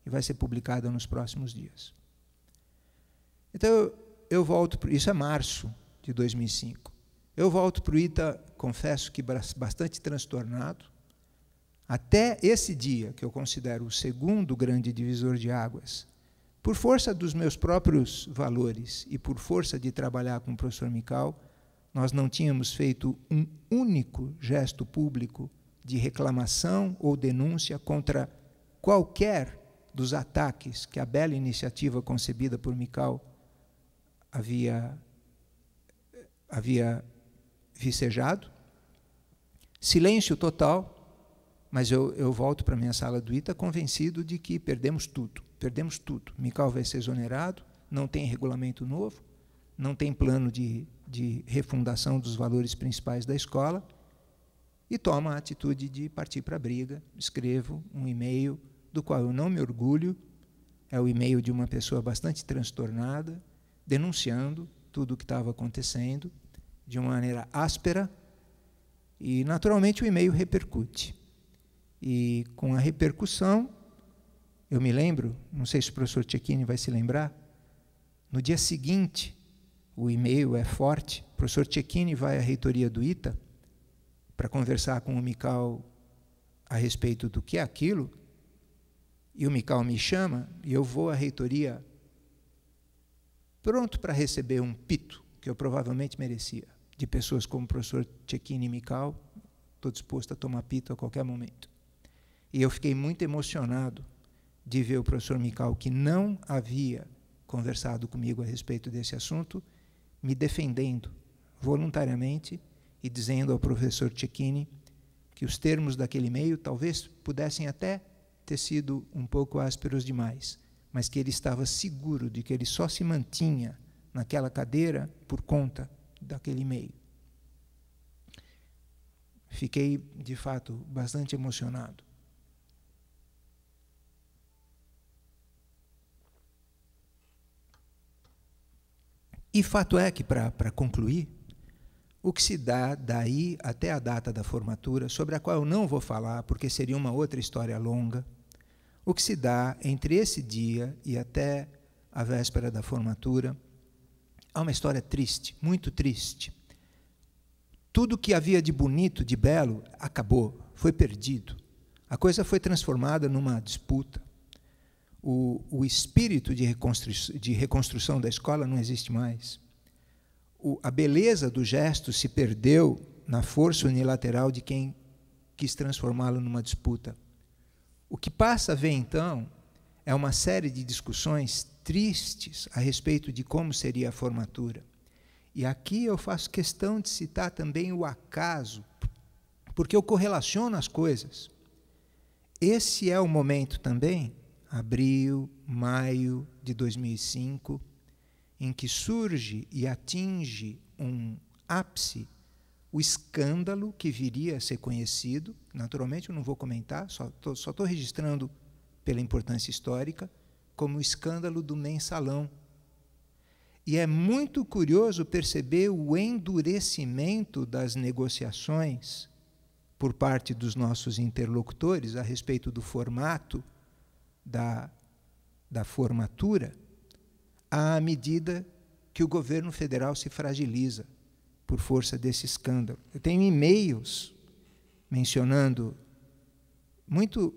e vai ser publicada nos próximos dias. Então, eu volto, isso é março de 2005, eu volto para o ITA, confesso que bastante transtornado, até esse dia, que eu considero o segundo grande divisor de águas, por força dos meus próprios valores e por força de trabalhar com o professor Mical, nós não tínhamos feito um único gesto público de reclamação ou denúncia contra qualquer dos ataques que a bela iniciativa concebida por Mical havia vicejado. Silêncio total, mas eu volto para a minha sala do ITA convencido de que perdemos tudo. Mical vai ser exonerado, não tem regulamento novo, não tem plano de refundação dos valores principais da escola, e toma a atitude de partir para a briga. Escrevo um e-mail do qual eu não me orgulho, é o e-mail de uma pessoa bastante transtornada, denunciando tudo o que estava acontecendo, de uma maneira áspera, e, naturalmente, o e-mail repercute. E, com a repercussão, eu me lembro, não sei se o professor Cecchini vai se lembrar, no dia seguinte, o e-mail é forte, o professor Cecchini vai à reitoria do ITA para conversar com o Mical a respeito do que é aquilo, e o Mical me chama, e eu vou à reitoria pronto para receber um pito, que eu provavelmente merecia, de pessoas como o professor Cecchini Mikau. Estou disposto a tomar pito a qualquer momento. E eu fiquei muito emocionado de ver o professor Mikau, que não havia conversado comigo a respeito desse assunto, me defendendo voluntariamente e dizendo ao professor Cecchini que os termos daquele e-mail talvez pudessem até ter sido um pouco ásperos demais, mas que ele estava seguro de que ele só se mantinha naquela cadeira por conta daquele e-mail. Fiquei, de fato, bastante emocionado. E fato é que, para concluir, o que se dá daí até a data da formatura, sobre a qual eu não vou falar, porque seria uma outra história longa, o que se dá entre esse dia e até a véspera da formatura, há uma história triste, muito triste. Tudo que havia de bonito, de belo, acabou, foi perdido. A coisa foi transformada numa disputa. O espírito de reconstrução da escola não existe mais. A beleza do gesto se perdeu na força unilateral de quem quis transformá-lo numa disputa. O que passa a ver, então, é uma série de discussões tristes a respeito de como seria a formatura. E aqui eu faço questão de citar também o acaso, porque eu correlaciono as coisas. Esse é o momento também, abril, maio de 2005, em que surge e atinge um ápice o escândalo que viria a ser conhecido. Naturalmente eu não vou comentar, só estou registrando pela importância histórica, como o escândalo do mensalão. E é muito curioso perceber o endurecimento das negociações por parte dos nossos interlocutores a respeito do formato da formatura, à medida que o governo federal se fragiliza por força desse escândalo. Eu tenho e-mails mencionando muito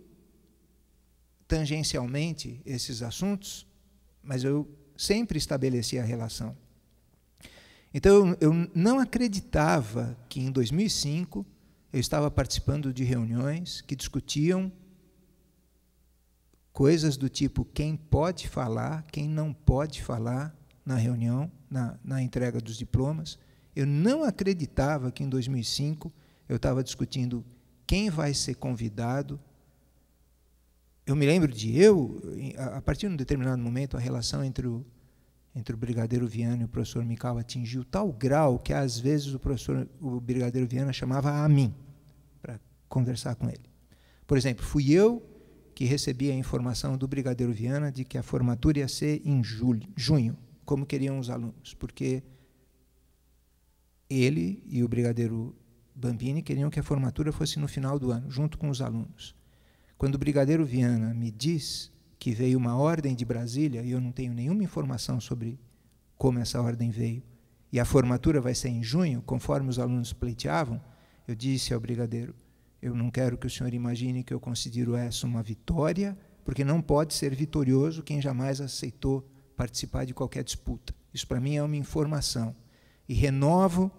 tangencialmente esses assuntos, mas eu sempre estabeleci a relação. Então, eu não acreditava que em 2005 eu estava participando de reuniões que discutiam coisas do tipo quem pode falar, quem não pode falar na reunião, na entrega dos diplomas. Eu não acreditava que em 2005 eu estava discutindo quem vai ser convidado. Eu me lembro de a partir de um determinado momento, a relação entre o brigadeiro Viana e o professor Mikau atingiu tal grau que, às vezes, o brigadeiro Viana chamava a mim para conversar com ele. Por exemplo, fui eu que recebi a informação do brigadeiro Viana de que a formatura ia ser em junho, como queriam os alunos, porque ele e o brigadeiro Bambini queriam que a formatura fosse no final do ano, junto com os alunos. Quando o brigadeiro Viana me diz que veio uma ordem de Brasília, e eu não tenho nenhuma informação sobre como essa ordem veio, e a formatura vai ser em junho, conforme os alunos pleiteavam, eu disse ao brigadeiro: eu não quero que o senhor imagine que eu considero essa uma vitória, porque não pode ser vitorioso quem jamais aceitou participar de qualquer disputa. Isso, para mim, é uma informação. E renovo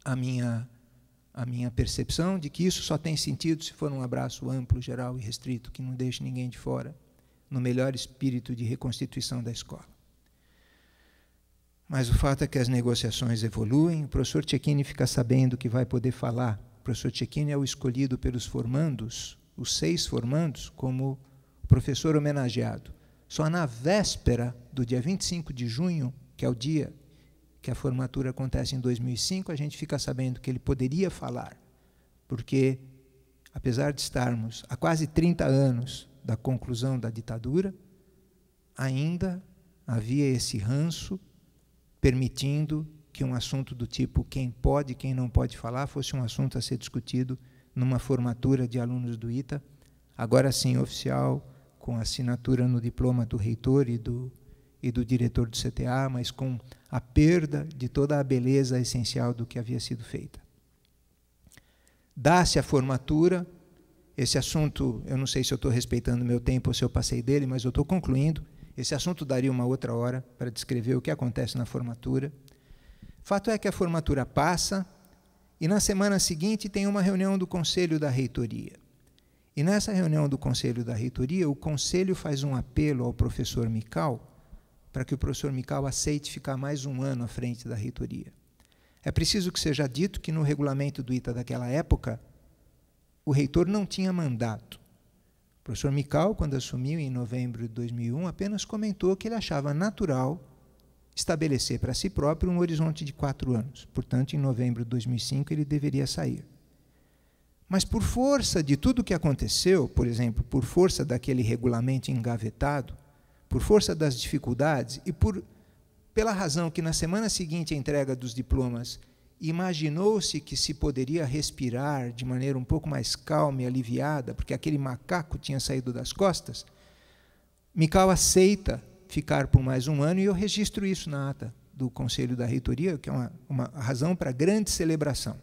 a minha percepção de que isso só tem sentido se for um abraço amplo, geral e restrito, que não deixe ninguém de fora, no melhor espírito de reconstituição da escola. Mas o fato é que as negociações evoluem, o professor Cecchini fica sabendo que vai poder falar. O professor Cecchini é o escolhido pelos formandos, os 6 formandos, como professor homenageado. Só na véspera do dia 25 de junho, que é o dia que a formatura acontece em 2005, a gente fica sabendo que ele poderia falar, porque, apesar de estarmos há quase 30 anos da conclusão da ditadura, ainda havia esse ranço permitindo que um assunto do tipo quem pode e quem não pode falar fosse um assunto a ser discutido numa formatura de alunos do ITA, agora sim oficial, com assinatura no diploma do reitor e do diretor do CTA, mas com a perda de toda a beleza essencial do que havia sido feita. Dá-se a formatura, esse assunto, eu não sei se eu estou respeitando o meu tempo ou se eu passei dele, mas eu estou concluindo, Esse assunto daria uma outra hora para descrever o que acontece na formatura. Fato é que a formatura passa e na semana seguinte tem uma reunião do Conselho da Reitoria. E nessa reunião do Conselho da Reitoria, o Conselho faz um apelo ao professor Mical para que o professor Mical aceite ficar mais um ano à frente da reitoria. É preciso que seja dito que no regulamento do ITA daquela época, o reitor não tinha mandato. O professor Mical, quando assumiu em novembro de 2001, apenas comentou que ele achava natural estabelecer para si próprio um horizonte de 4 anos. Portanto, em novembro de 2005, ele deveria sair. Mas por força de tudo o que aconteceu, por exemplo, por força daquele regulamento engavetado, por força das dificuldades e pela razão que na semana seguinte à entrega dos diplomas imaginou-se que se poderia respirar de maneira um pouco mais calma e aliviada, porque aquele macaco tinha saído das costas, Mical aceita ficar por mais um ano e eu registro isso na ata do Conselho da Reitoria, que é uma razão para grande celebração.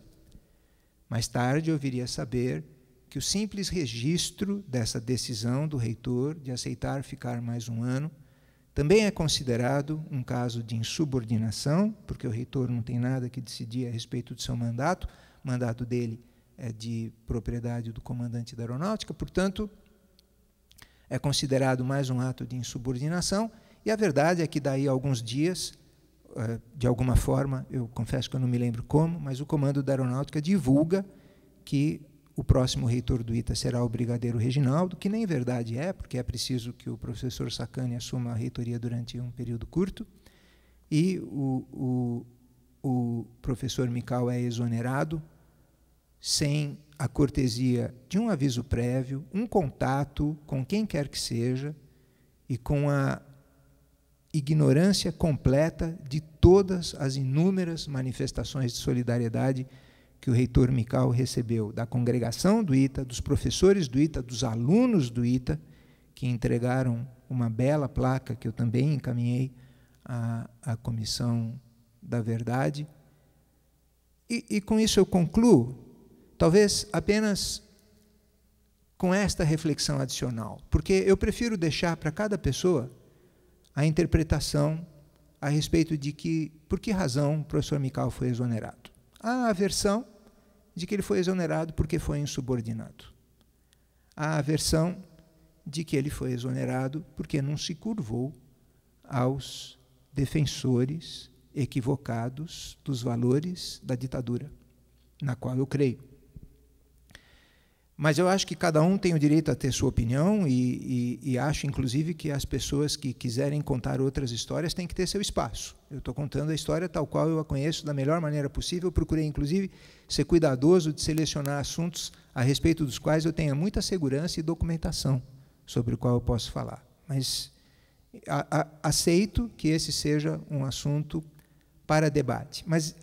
Mais tarde eu viria a saber que o simples registro dessa decisão do reitor de aceitar ficar mais um ano também é considerado um caso de insubordinação, porque o reitor não tem nada que decidir a respeito do seu mandato, o mandato dele é de propriedade do comandante da aeronáutica, portanto, é considerado mais um ato de insubordinação, e a verdade é que daí a alguns dias, de alguma forma, eu confesso que eu não me lembro como, mas o comando da aeronáutica divulga que o próximo reitor do ITA será o brigadeiro Reginaldo, que nem verdade é, porque é preciso que o professor Sacani assuma a reitoria durante um período curto, e o professor Mical é exonerado sem a cortesia de um aviso prévio, um contato com quem quer que seja, e com a ignorância completa de todas as inúmeras manifestações de solidariedade que o reitor Mical recebeu da congregação do ITA, dos professores do ITA, dos alunos do ITA, que entregaram uma bela placa que eu também encaminhei à Comissão da Verdade. E com isso eu concluo, talvez apenas com esta reflexão adicional, porque eu prefiro deixar para cada pessoa a interpretação a respeito de por que razão o professor Mical foi exonerado. Há a versão de que ele foi exonerado porque foi insubordinado. Há a versão de que ele foi exonerado porque não se curvou aos defensores equivocados dos valores da ditadura, na qual eu creio. Mas eu acho que cada um tem o direito a ter sua opinião e acho, inclusive, que as pessoas que quiserem contar outras histórias têm que ter seu espaço. Eu estou contando a história tal qual eu a conheço da melhor maneira possível. Procurei, inclusive, ser cuidadoso de selecionar assuntos a respeito dos quais eu tenha muita segurança e documentação sobre o qual eu posso falar. Mas aceito que esse seja um assunto para debate. Mas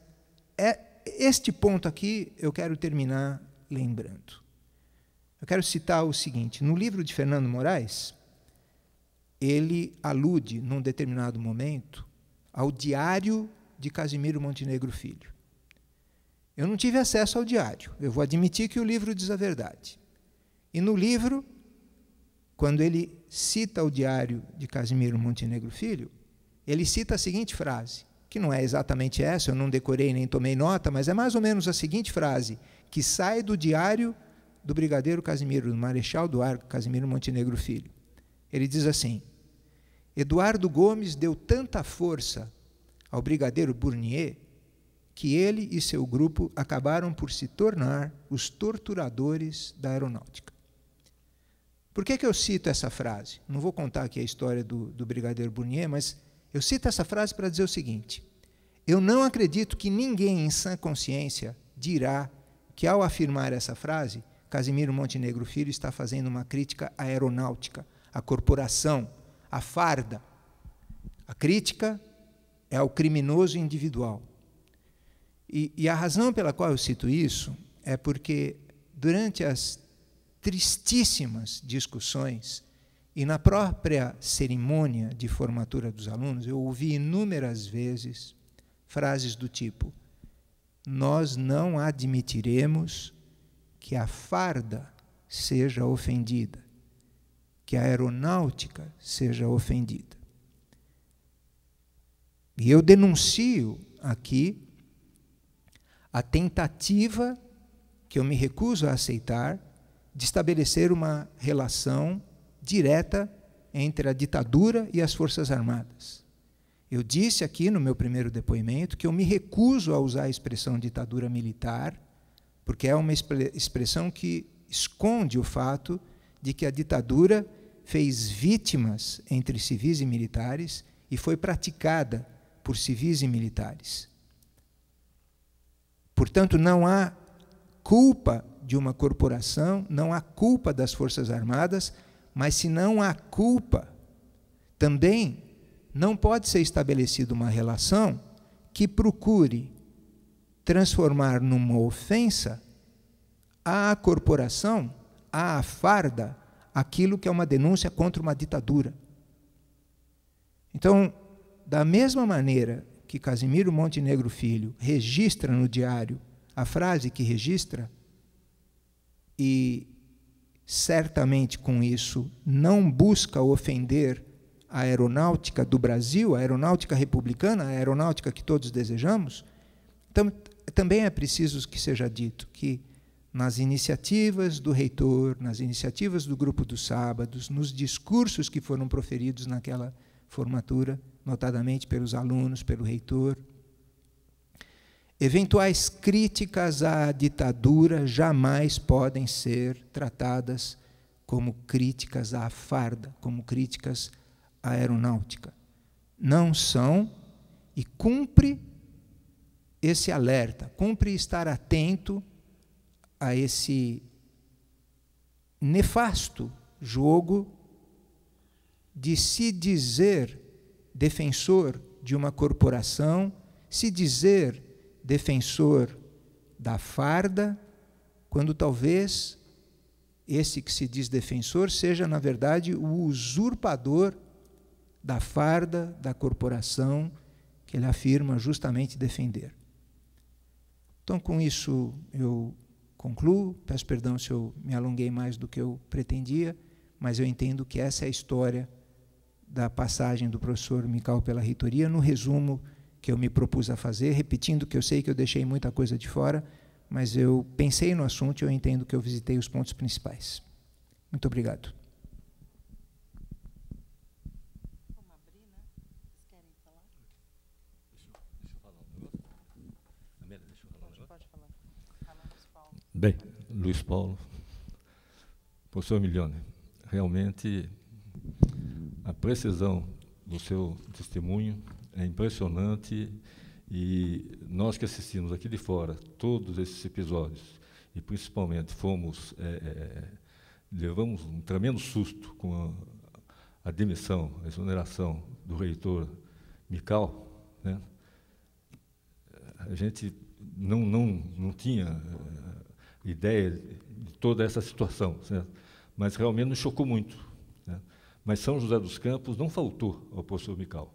este ponto aqui eu quero terminar lembrando. Eu quero citar o seguinte: no livro de Fernando Moraes, ele alude, num determinado momento, ao diário de Casimiro Montenegro Filho. Eu não tive acesso ao diário, eu vou admitir que o livro diz a verdade. E no livro, quando ele cita o diário de Casimiro Montenegro Filho, ele cita a seguinte frase, que não é exatamente essa, eu não decorei nem tomei nota, mas é mais ou menos a seguinte frase, que sai do diário do brigadeiro Casimiro, do marechal do ar Casimiro Montenegro Filho. Ele diz assim: Eduardo Gomes deu tanta força ao brigadeiro Bournier que ele e seu grupo acabaram por se tornar os torturadores da aeronáutica. Por que eu cito essa frase? Não vou contar aqui a história do brigadeiro Bournier, mas eu cito essa frase para dizer o seguinte: eu não acredito que ninguém em sã consciência dirá que, ao afirmar essa frase, Casimiro Montenegro Filho está fazendo uma crítica à aeronáutica, à corporação, à farda. A crítica é ao criminoso individual. E a razão pela qual eu cito isso é porque, durante as tristíssimas discussões e na própria cerimônia de formatura dos alunos, eu ouvi inúmeras vezes frases do tipo: nós não admitiremos que a farda seja ofendida, que a aeronáutica seja ofendida. E eu denuncio aqui a tentativa, que eu me recuso a aceitar, de estabelecer uma relação direta entre a ditadura e as Forças Armadas. Eu disse aqui no meu primeiro depoimento que eu me recuso a usar a expressão ditadura militar, porque é uma expressão que esconde o fato de que a ditadura fez vítimas entre civis e militares e foi praticada por civis e militares. Portanto, não há culpa de uma corporação, não há culpa das Forças Armadas, mas se não há culpa, também não pode ser estabelecida uma relação que procure transformar numa ofensa à corporação, à farda, aquilo que é uma denúncia contra uma ditadura. Então, da mesma maneira que Casimiro Montenegro Filho registra no diário a frase que registra, e certamente com isso não busca ofender a aeronáutica do Brasil, a aeronáutica republicana, a aeronáutica que todos desejamos, também é preciso que seja dito que nas iniciativas do reitor, nas iniciativas do Grupo dos Sábados, nos discursos que foram proferidos naquela formatura, notadamente pelos alunos, pelo reitor, eventuais críticas à ditadura jamais podem ser tratadas como críticas à farda, como críticas à aeronáutica. Não são, e cumpre esse alerta, cumpre estar atento a esse nefasto jogo de se dizer defensor de uma corporação, se dizer defensor da farda, quando talvez esse que se diz defensor seja, na verdade, o usurpador da farda, da corporação que ele afirma justamente defender. Então, com isso, eu concluo. Peço perdão se eu me alonguei mais do que eu pretendia, mas eu entendo que essa é a história da passagem do professor Mical pela reitoria, no resumo que eu me propus a fazer, repetindo que eu sei que eu deixei muita coisa de fora, mas eu pensei no assunto e eu entendo que eu visitei os pontos principais. Muito obrigado. Vamos abrir, né? Vocês querem falar? Deixa eu falar um negócio. Amélia, deixa eu falar um negócio. Pode falar. Fala, Luiz Paulo. Bem, Luiz Paulo, professor Milione, realmente a precisão do seu testemunho é impressionante, e nós que assistimos aqui de fora todos esses episódios, e principalmente levamos um tremendo susto com a demissão, a exoneração do reitor Mical, né? A gente não tinha ideia de toda essa situação, certo? Mas realmente nos chocou muito, né? Mas São José dos Campos não faltou ao professor Mical,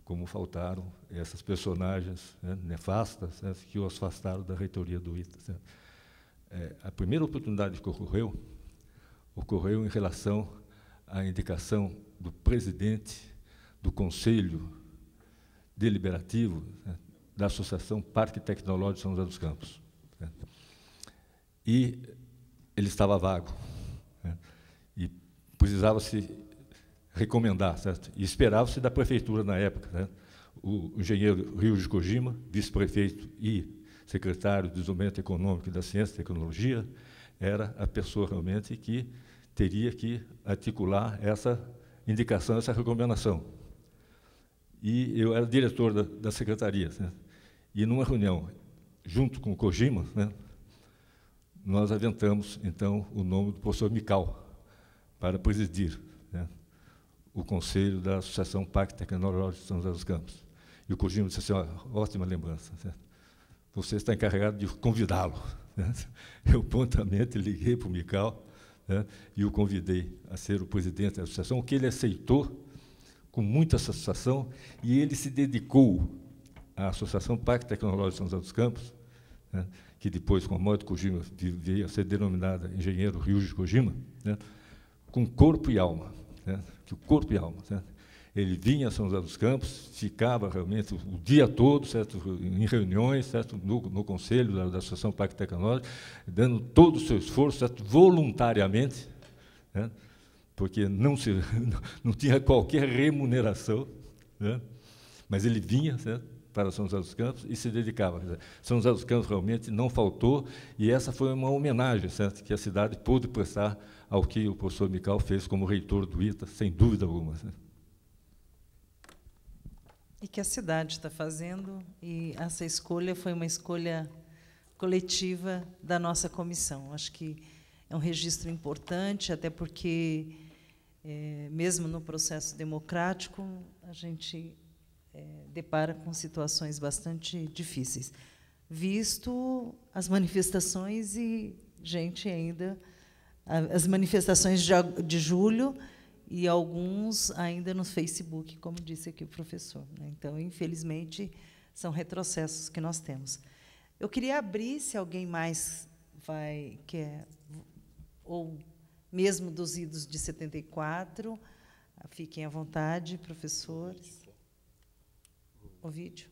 como faltaram essas personagens, né, nefastas, né, que o afastaram da reitoria do ITA. Certo? A primeira oportunidade que ocorreu em relação à indicação do presidente do Conselho Deliberativo, né, da Associação Parque Tecnológico de São José dos Campos. Certo? E ele estava vago, né, e precisava-se recomendar, certo? E esperava-se da prefeitura na época, né? O engenheiro Rio de Kojima, vice-prefeito e secretário de Desenvolvimento Econômico e da Ciência e Tecnologia, era a pessoa realmente que teria que articular essa indicação, essa recomendação. E eu era diretor da secretaria, certo? E numa reunião, junto com o Kojima, né, nós aventamos, então, o nome do professor Mical para presidir, né, o conselho da Associação Parque Tecnológico de São José dos Campos. E o Kojima disse assim, ótima lembrança, certo? Você está encarregado de convidá-lo. Né? Eu prontamente liguei para o Mical, né, e o convidei a ser o presidente da associação, o que ele aceitou com muita satisfação, e ele se dedicou à Associação Parque Tecnológico de São José dos Campos, né, que depois, com a morte de Kojima, veio a ser denominada Engenheiro Rio de Kojima, né, com corpo e alma. Né, que o corpo e alma. Certo? Ele vinha a São José dos Campos, ficava realmente o dia todo, certo, em reuniões, certo, no conselho da Associação Parque Tecnológico, dando todo o seu esforço, certo, voluntariamente, né, porque não tinha qualquer remuneração, né, mas ele vinha, certo, para São José dos Campos e se dedicava. São José dos Campos realmente não faltou, e essa foi uma homenagem, certo, que a cidade pôde prestar ao que o professor Mical fez como reitor do ITA, sem dúvida alguma. Né? E que a cidade está fazendo, e essa escolha foi uma escolha coletiva da nossa comissão. Acho que é um registro importante, até porque, mesmo no processo democrático, a gente depara com situações bastante difíceis, visto as manifestações e gente ainda, as manifestações de julho, e alguns ainda no Facebook, como disse aqui o professor. Né? Então, infelizmente, são retrocessos que nós temos. Eu queria abrir, se alguém mais quer, ou mesmo dos idos de 74, fiquem à vontade, professores. O vídeo.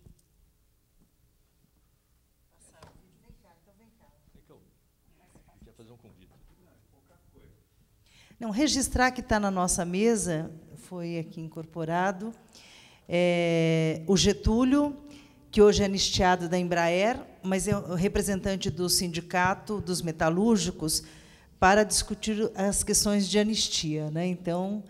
Quer fazer um convite? Não, registrar que está na nossa mesa, foi aqui incorporado, o Getúlio, que hoje é anistiado da Embraer, mas é o representante do Sindicato dos Metalúrgicos para discutir as questões de anistia. Né? Então,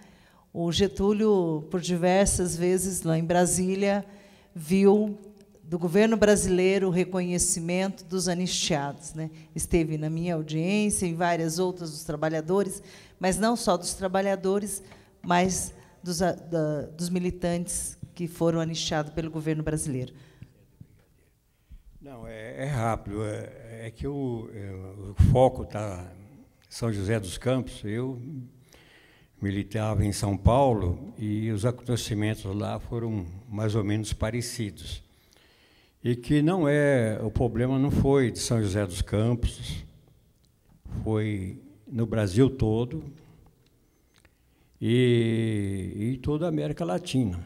o Getúlio, por diversas vezes, lá em Brasília, viu do governo brasileiro o reconhecimento dos anistiados. Né? Esteve na minha audiência, em várias outras dos trabalhadores, mas não só dos trabalhadores, mas dos militantes que foram anistiados pelo governo brasileiro. Não, é rápido. É que o foco está em São José dos Campos. Eu militava em São Paulo e os acontecimentos lá foram mais ou menos parecidos. E que o problema não foi de São José dos Campos, foi no Brasil todo e toda a América Latina.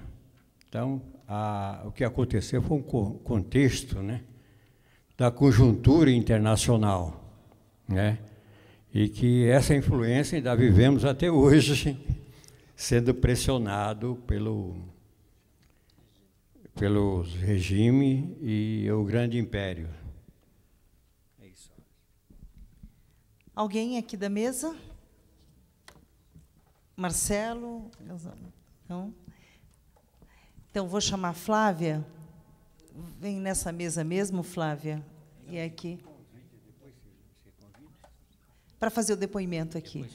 Então, o que aconteceu foi um contexto, né, da conjuntura internacional, né, e que essa influência ainda vivemos até hoje, sendo pressionado pelo regime e o grande império. É isso. Alguém aqui da mesa? Marcelo? Não? Então, vou chamar a Flávia. Vem nessa mesa mesmo, Flávia. E aqui. Para fazer o depoimento aqui.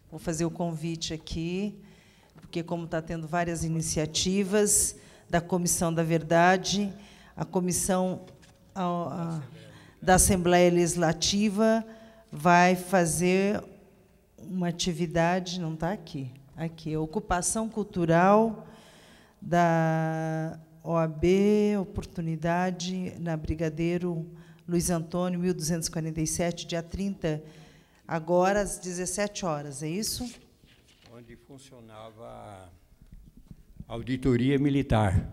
Vou fazer o convite aqui, porque, como está tendo várias iniciativas da Comissão da Verdade, a Comissão da Assembleia Legislativa vai fazer uma atividade, não está aqui, a ocupação cultural da OAB, Oportunidade, na Brigadeiro Luiz Antônio, 1247, dia 30, agora às 17 horas, é isso? Onde funcionava a auditoria militar.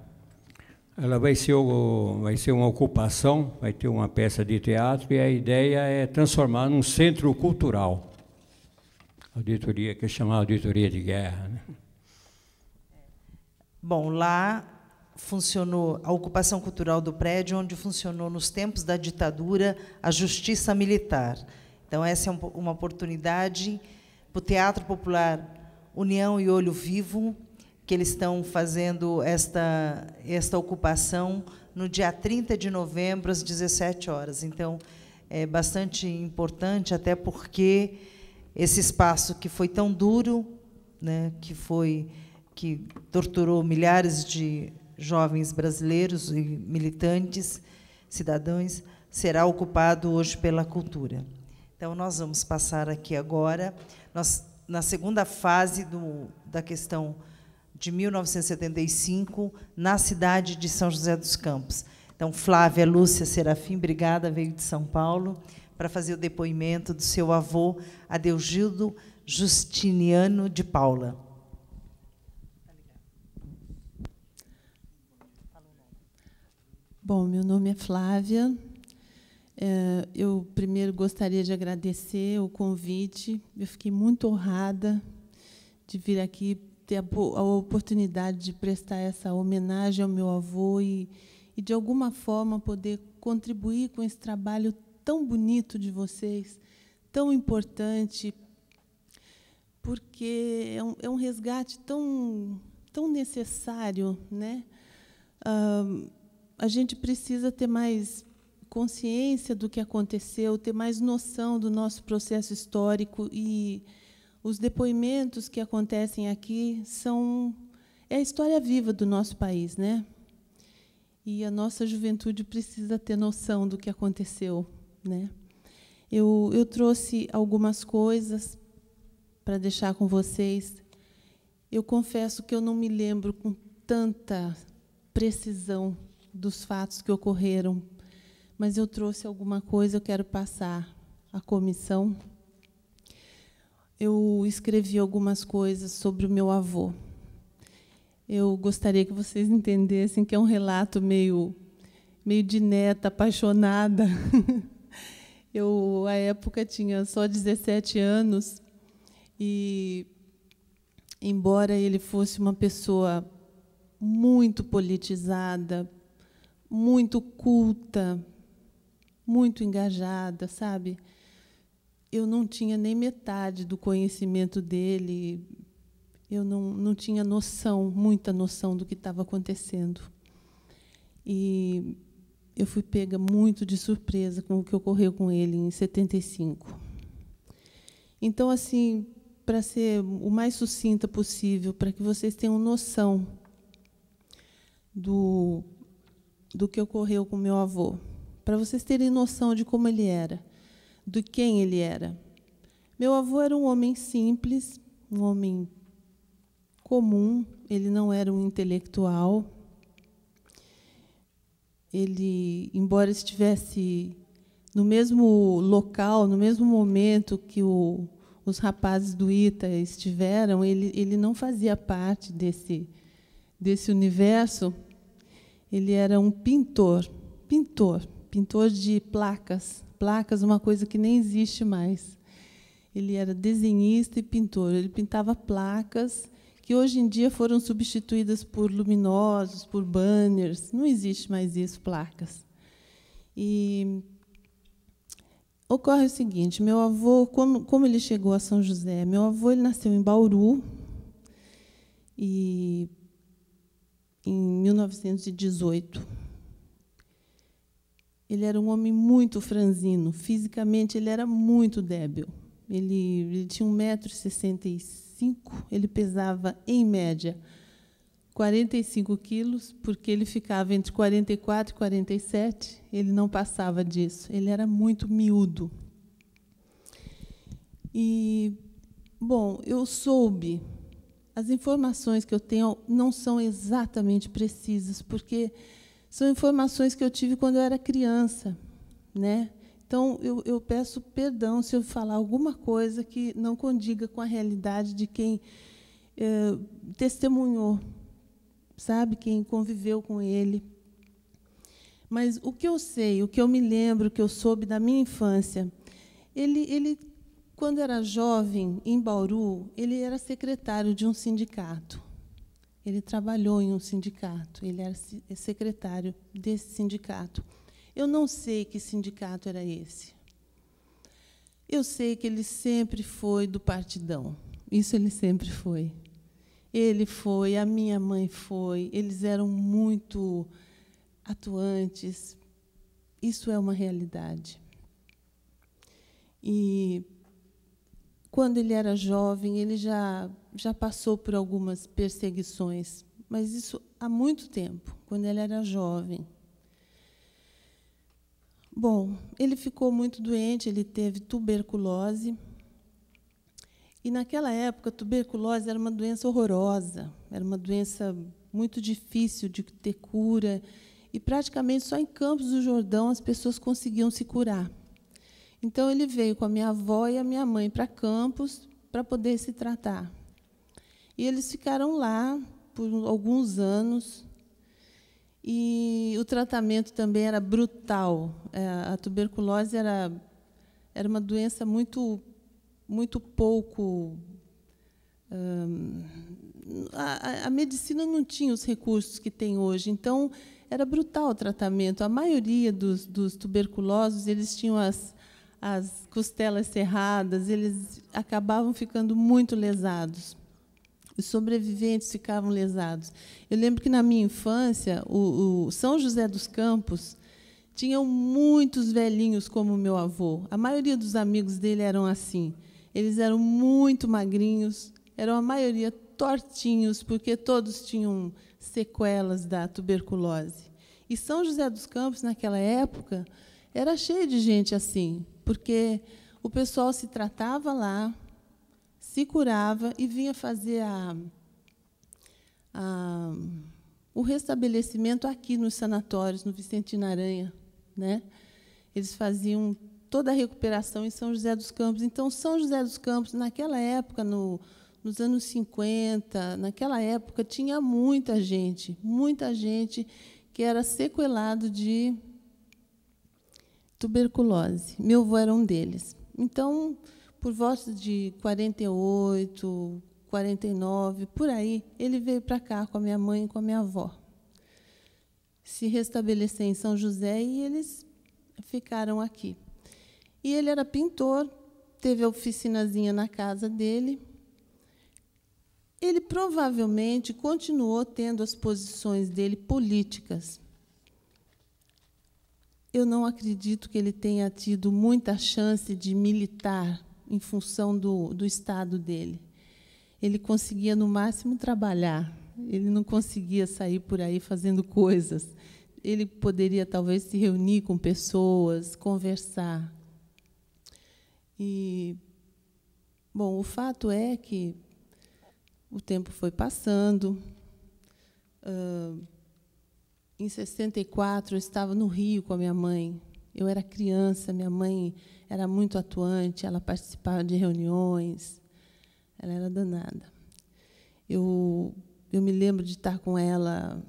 Ela vai ser uma ocupação, vai ter uma peça de teatro, e a ideia é transformar num centro cultural. Auditoria, que é chamada auditoria de guerra. Né? Bom, lá funcionou a ocupação cultural do prédio, onde funcionou, nos tempos da ditadura, a justiça militar. Então, essa é uma oportunidade para o Teatro Popular União e Olho Vivo, que eles estão fazendo esta ocupação no dia 30 de novembro, às 17 horas. Então, é bastante importante, até porque esse espaço que foi tão duro, né, que torturou milhares de jovens brasileiros e militantes, cidadãos, será ocupado hoje pela cultura. Então, nós vamos passar aqui agora, na segunda fase da questão de 1975, na cidade de São José dos Campos. Então, Flávia Lúcia Serafim, obrigada, veio de São Paulo, para fazer o depoimento do seu avô, Adeugildo Justiniano de Paula. Bom, meu nome é Flávia. Eu primeiro gostaria de agradecer o convite. Eu fiquei muito honrada de vir aqui, ter a oportunidade de prestar essa homenagem ao meu avô e, de alguma forma, poder contribuir com esse trabalho tão bonito de vocês, tão importante, porque é um resgate tão necessário, né? A gente precisa ter mais consciência do que aconteceu, ter mais noção do nosso processo histórico, e os depoimentos que acontecem aqui é a história viva do nosso país, né? E a nossa juventude precisa ter noção do que aconteceu, né? Eu trouxe algumas coisas para deixar com vocês. Eu confesso que eu não me lembro com tanta precisão dos fatos que ocorreram, mas eu trouxe alguma coisa, eu quero passar à comissão. Eu escrevi algumas coisas sobre o meu avô. Eu gostaria que vocês entendessem que é um relato meio de neta apaixonada. Eu, à época, tinha só 17 anos, e, embora ele fosse uma pessoa muito politizada, muito culta, muito engajada, sabe? Eu não tinha nem metade do conhecimento dele, eu não tinha muita noção do que estava acontecendo. E eu fui pega muito de surpresa com o que ocorreu com ele em 75. Então, assim, para ser o mais sucinta possível, para que vocês tenham noção do que ocorreu com meu avô, para vocês terem noção de como ele era, de quem ele era. Meu avô era um homem simples, um homem comum, ele não era um intelectual. Ele, embora estivesse no mesmo local, no mesmo momento que os rapazes do ITA estiveram, ele não fazia parte desse universo. Ele era um pintor de placas, uma coisa que nem existe mais. Ele era desenhista e pintor. Ele pintava placas que hoje em dia foram substituídas por luminosos, por banners. Não existe mais isso, placas. E ocorre o seguinte: meu avô, como ele chegou a São José? Meu avô ele nasceu em Bauru, e em 1918. Ele era um homem muito franzino. Fisicamente, ele era muito débil. Ele tinha 1,65 m, ele pesava, em média, 45 quilos, porque ele ficava entre 44 e 47, ele não passava disso. Ele era muito miúdo. E, bom, eu soube, as informações que eu tenho não são exatamente precisas, porque são informações que eu tive quando eu era criança, né? Então, eu peço perdão se eu falar alguma coisa que não condiga com a realidade de quem testemunhou, sabe, quem conviveu com ele. Mas o que eu sei, o que eu me lembro, o que eu soube da minha infância, ele quando era jovem, em Bauru, ele era secretário de um sindicato. Ele trabalhou em um sindicato, ele era secretário desse sindicato. Eu não sei que sindicato era esse. Eu sei que ele sempre foi do Partidão. Isso ele sempre foi. Ele foi, a minha mãe foi, eles eram muito atuantes. Isso é uma realidade. E, quando ele era jovem, ele já passou por algumas perseguições, mas isso há muito tempo, quando ele era jovem. Bom, ele ficou muito doente, ele teve tuberculose. E, naquela época, a tuberculose era uma doença horrorosa, era uma doença muito difícil de ter cura, e praticamente só em Campos do Jordão as pessoas conseguiam se curar. Então, ele veio com a minha avó e a minha mãe para Campos para poder se tratar. E eles ficaram lá por alguns anos. E o tratamento também era brutal. A tuberculose era uma doença muito pouco... A medicina não tinha os recursos que tem hoje, então era brutal o tratamento. A maioria dos tuberculosos, eles tinham as costelas cerradas, eles acabavam ficando muito lesados. Os sobreviventes ficavam lesados. Eu lembro que, na minha infância, o São José dos Campos tinham muitos velhinhos como o meu avô. A maioria dos amigos dele eram assim. Eles eram muito magrinhos, eram a maioria tortinhos, porque todos tinham sequelas da tuberculose. E São José dos Campos, naquela época, era cheio de gente assim, porque o pessoal se tratava lá, se curava e vinha fazer o restabelecimento aqui nos sanatórios, no Vicentino Aranha, né? Eles faziam toda a recuperação em São José dos Campos. Então, São José dos Campos, naquela época, nos anos 50, naquela época, tinha muita gente que era sequelado de tuberculose. Meu avô era um deles. Então, por volta de 48, 49, por aí, ele veio para cá com a minha mãe e com a minha avó. Se restabelecer em São José e eles ficaram aqui. E ele era pintor, teve a oficinazinha na casa dele. Ele provavelmente continuou tendo as posições dele políticas. Eu não acredito que ele tenha tido muita chance de militar em função do estado dele. Ele conseguia, no máximo, trabalhar. Ele não conseguia sair por aí fazendo coisas. Ele poderia, talvez, se reunir com pessoas, conversar. Bom, o fato é que o tempo foi passando. Em 64, eu estava no Rio com a minha mãe. Eu era criança, minha mãe era muito atuante, ela participava de reuniões, ela era danada. Eu me lembro de estar com ela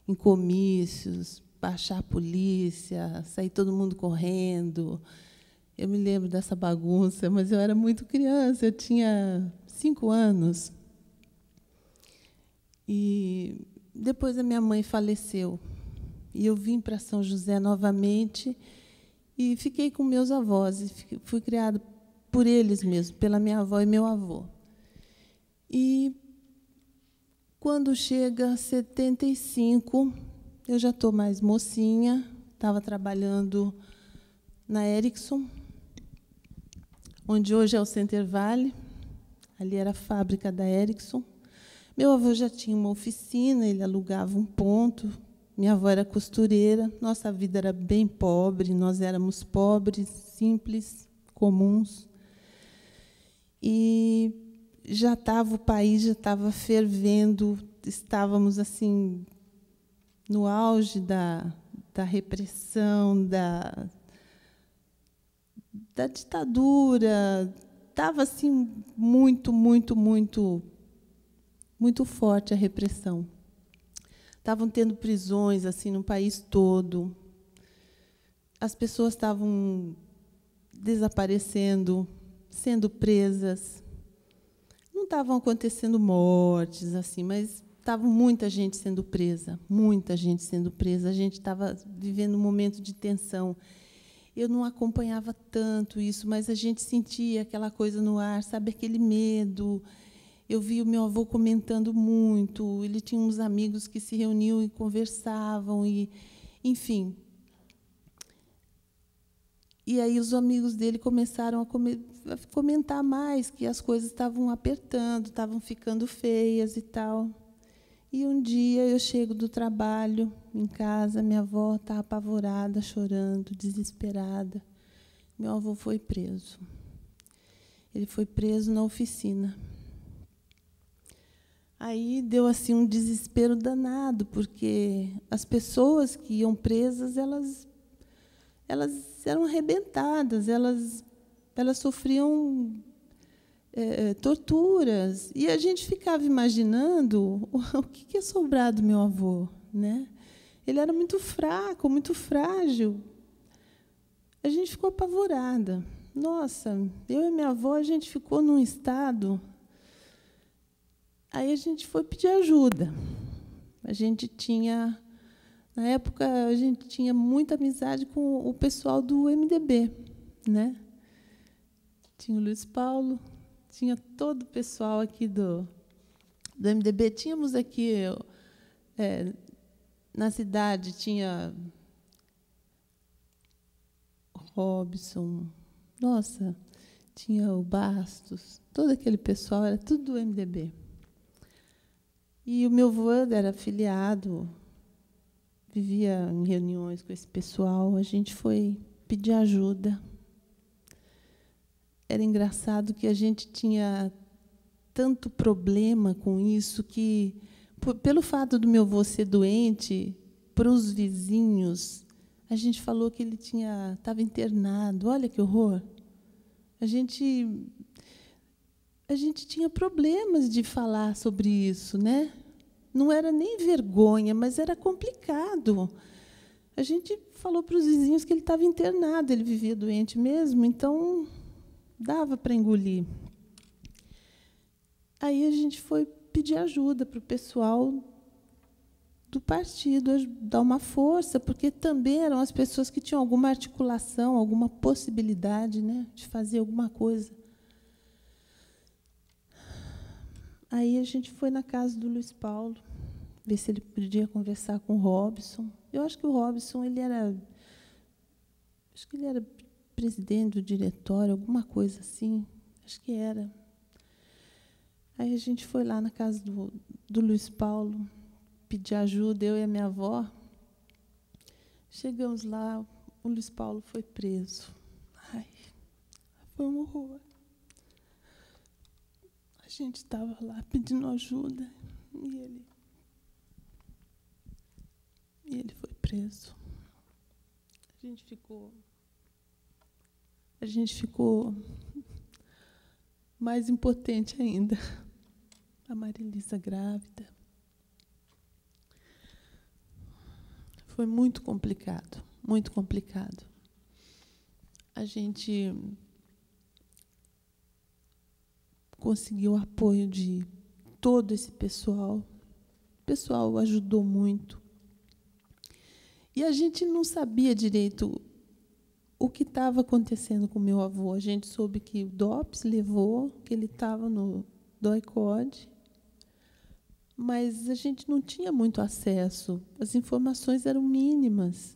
em comícios, baixar a polícia, sair todo mundo correndo. Eu me lembro dessa bagunça, mas eu era muito criança, eu tinha 5 anos. E depois a minha mãe faleceu. E eu vim para São José novamente e fiquei com meus avós. E fui criada por eles mesmos, pela minha avó e meu avô. E, quando chega 75, eu já estou mais mocinha, estava trabalhando na Erickson, onde hoje é o Center Valley. Ali era a fábrica da Erickson. Meu avô já tinha uma oficina, ele alugava um ponto. Minha avó era costureira. Nossa vida era bem pobre, nós éramos pobres, simples, comuns. E o país já estava fervendo, estávamos assim no auge da repressão, da ditadura. Estava assim muito forte a repressão. Estavam tendo prisões assim no país todo. As pessoas estavam desaparecendo, sendo presas. Não estavam acontecendo mortes assim, mas estava muita gente sendo presa, muita gente sendo presa. A gente estava vivendo um momento de tensão. Eu não acompanhava tanto isso, mas a gente sentia aquela coisa no ar, sabe, aquele medo. Eu vi o meu avô comentando muito, ele tinha uns amigos que se reuniam e conversavam, enfim. E aí os amigos dele começaram a comentar mais, que as coisas estavam apertando, estavam ficando feias e tal. E um dia eu chego do trabalho, em casa, minha avó está apavorada, chorando, desesperada. Meu avô foi preso. Ele foi preso na oficina. Aí deu assim um desespero danado, porque as pessoas que iam presas, elas eram arrebentadas, elas sofriam torturas. E a gente ficava imaginando o que ia sobrar do meu avô, né? Ele era muito fraco, muito frágil. A gente ficou apavorada. Nossa, eu e minha avó, a gente ficou num estado. Aí a gente foi pedir ajuda. A gente tinha, na época, a gente tinha muita amizade com o pessoal do MDB, né? Tinha o Luiz Paulo, tinha todo o pessoal aqui do MDB. Tínhamos aqui, na cidade, tinha Robson, nossa, tinha o Bastos, todo aquele pessoal, era tudo do MDB. E o meu avô era afiliado, vivia em reuniões com esse pessoal, a gente foi pedir ajuda. Era engraçado que a gente tinha tanto problema com isso que, pelo fato do meu avô ser doente, para os vizinhos, a gente falou que ele estava internado. Olha que horror! A gente tinha problemas de falar sobre isso, né? Não era nem vergonha, mas era complicado. A gente falou para os vizinhos que ele estava internado, ele vivia doente mesmo, então dava para engolir. Aí a gente foi pedir ajuda para o pessoal do partido, dar uma força, porque também eram as pessoas que tinham alguma articulação, alguma possibilidade, né, de fazer alguma coisa. Aí a gente foi na casa do Luiz Paulo, ver se ele podia conversar com o Robson. Eu acho que o Robson acho que ele era presidente do diretório, alguma coisa assim, acho que era. Aí a gente foi lá na casa do Luiz Paulo, pedir ajuda, eu e a minha avó. Chegamos lá, o Luiz Paulo foi preso. Ai, foi um horror. A gente estava lá pedindo ajuda e ele foi preso. A gente ficou mais impotente ainda. A Marilisa grávida. Foi muito complicado, muito complicado. A gente conseguiu o apoio de todo esse pessoal. O pessoal ajudou muito. E a gente não sabia direito o que estava acontecendo com o meu avô. A gente soube que o DOPS levou, que ele estava no DOI-CODE, mas a gente não tinha muito acesso. As informações eram mínimas.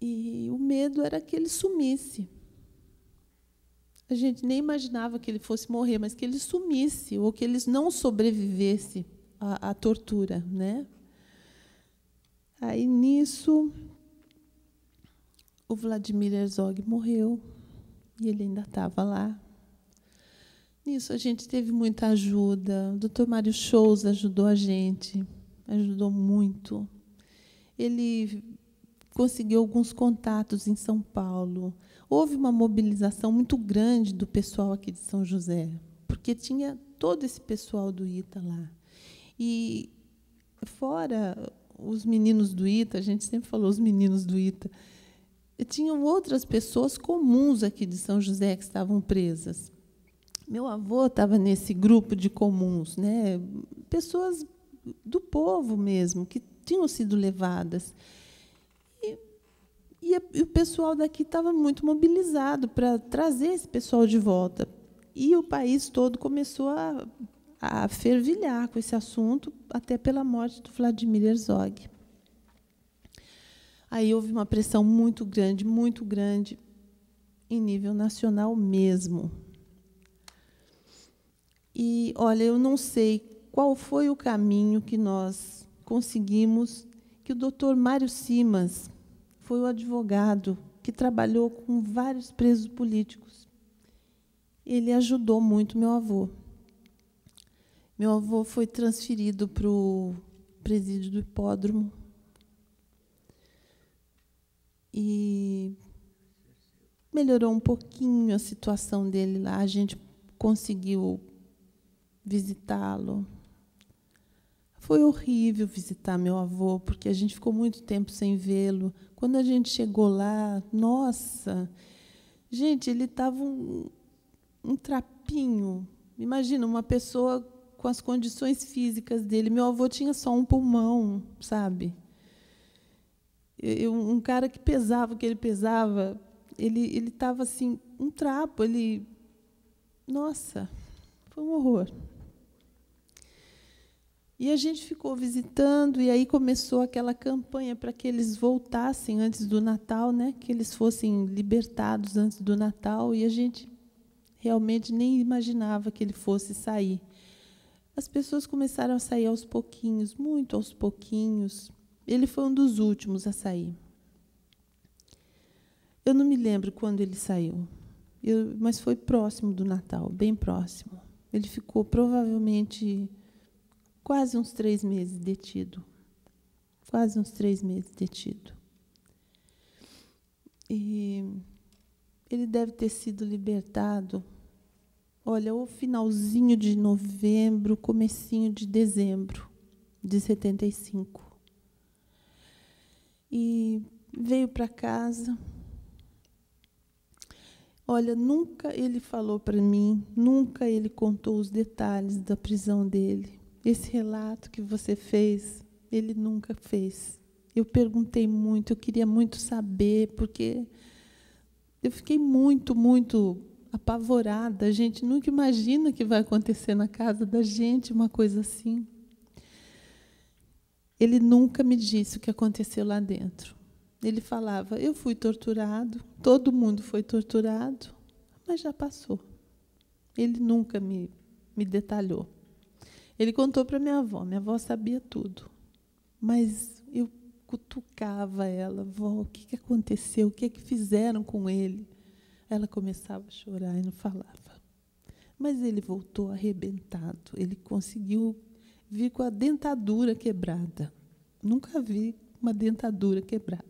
E o medo era que ele sumisse. A gente nem imaginava que ele fosse morrer, mas que ele sumisse, ou que ele não sobrevivesse à tortura, né? Aí, nisso, o Vladimir Herzog morreu, e ele ainda estava lá. Nisso, a gente teve muita ajuda. O Dr. Mário Souza ajudou a gente, ajudou muito. Ele conseguiu alguns contatos em São Paulo. Houve uma mobilização muito grande do pessoal aqui de São José, porque tinha todo esse pessoal do ITA lá. E, fora os meninos do ITA, a gente sempre falou os meninos do ITA, tinham outras pessoas comuns aqui de São José que estavam presas. Meu avô estava nesse grupo de comuns, né? Pessoas do povo mesmo, que tinham sido levadas. E o pessoal daqui estava muito mobilizado para trazer esse pessoal de volta. E o país todo começou a fervilhar com esse assunto, até pela morte do Vladimir Herzog. Aí houve uma pressão muito grande, em nível nacional mesmo. E, olha, eu não sei qual foi o caminho que nós conseguimos, que o doutor Mário Simas foi o advogado que trabalhou com vários presos políticos. Ele ajudou muito meu avô. Meu avô foi transferido para o presídio do Hipódromo. E melhorou um pouquinho a situação dele lá. A gente conseguiu visitá-lo. Foi horrível visitar meu avô, porque a gente ficou muito tempo sem vê-lo. Quando a gente chegou lá, nossa, gente, ele estava um trapinho. Imagina, uma pessoa com as condições físicas dele. Meu avô tinha só um pulmão, sabe? Um cara que pesava o que ele pesava, ele estava assim, um trapo. Nossa, foi um horror. E a gente ficou visitando, e aí começou aquela campanha para que eles voltassem antes do Natal, né? Que eles fossem libertados antes do Natal, e a gente realmente nem imaginava que ele fosse sair. As pessoas começaram a sair aos pouquinhos, muito aos pouquinhos. Ele foi um dos últimos a sair. Eu não me lembro quando ele saiu, mas foi próximo do Natal, bem próximo. Ele ficou provavelmente quase uns 3 meses detido. Quase uns 3 meses detido. E ele deve ter sido libertado, olha, o finalzinho de novembro, comecinho de dezembro de 75. E veio para casa. Olha, nunca ele falou para mim, nunca ele contou os detalhes da prisão dele. Esse relato que você fez, ele nunca fez. Eu perguntei muito, eu queria muito saber, porque eu fiquei muito, muito apavorada. A gente nunca imagina que vai acontecer na casa da gente uma coisa assim. Ele nunca me disse o que aconteceu lá dentro. Ele falava, eu fui torturado, todo mundo foi torturado, mas já passou. Ele nunca me detalhou. Ele contou para minha avó sabia tudo. Mas eu cutucava ela, vó, o que aconteceu? O que fizeram com ele? Ela começava a chorar e não falava. Mas ele voltou arrebentado. Ele conseguiu vir com a dentadura quebrada. Nunca vi uma dentadura quebrada.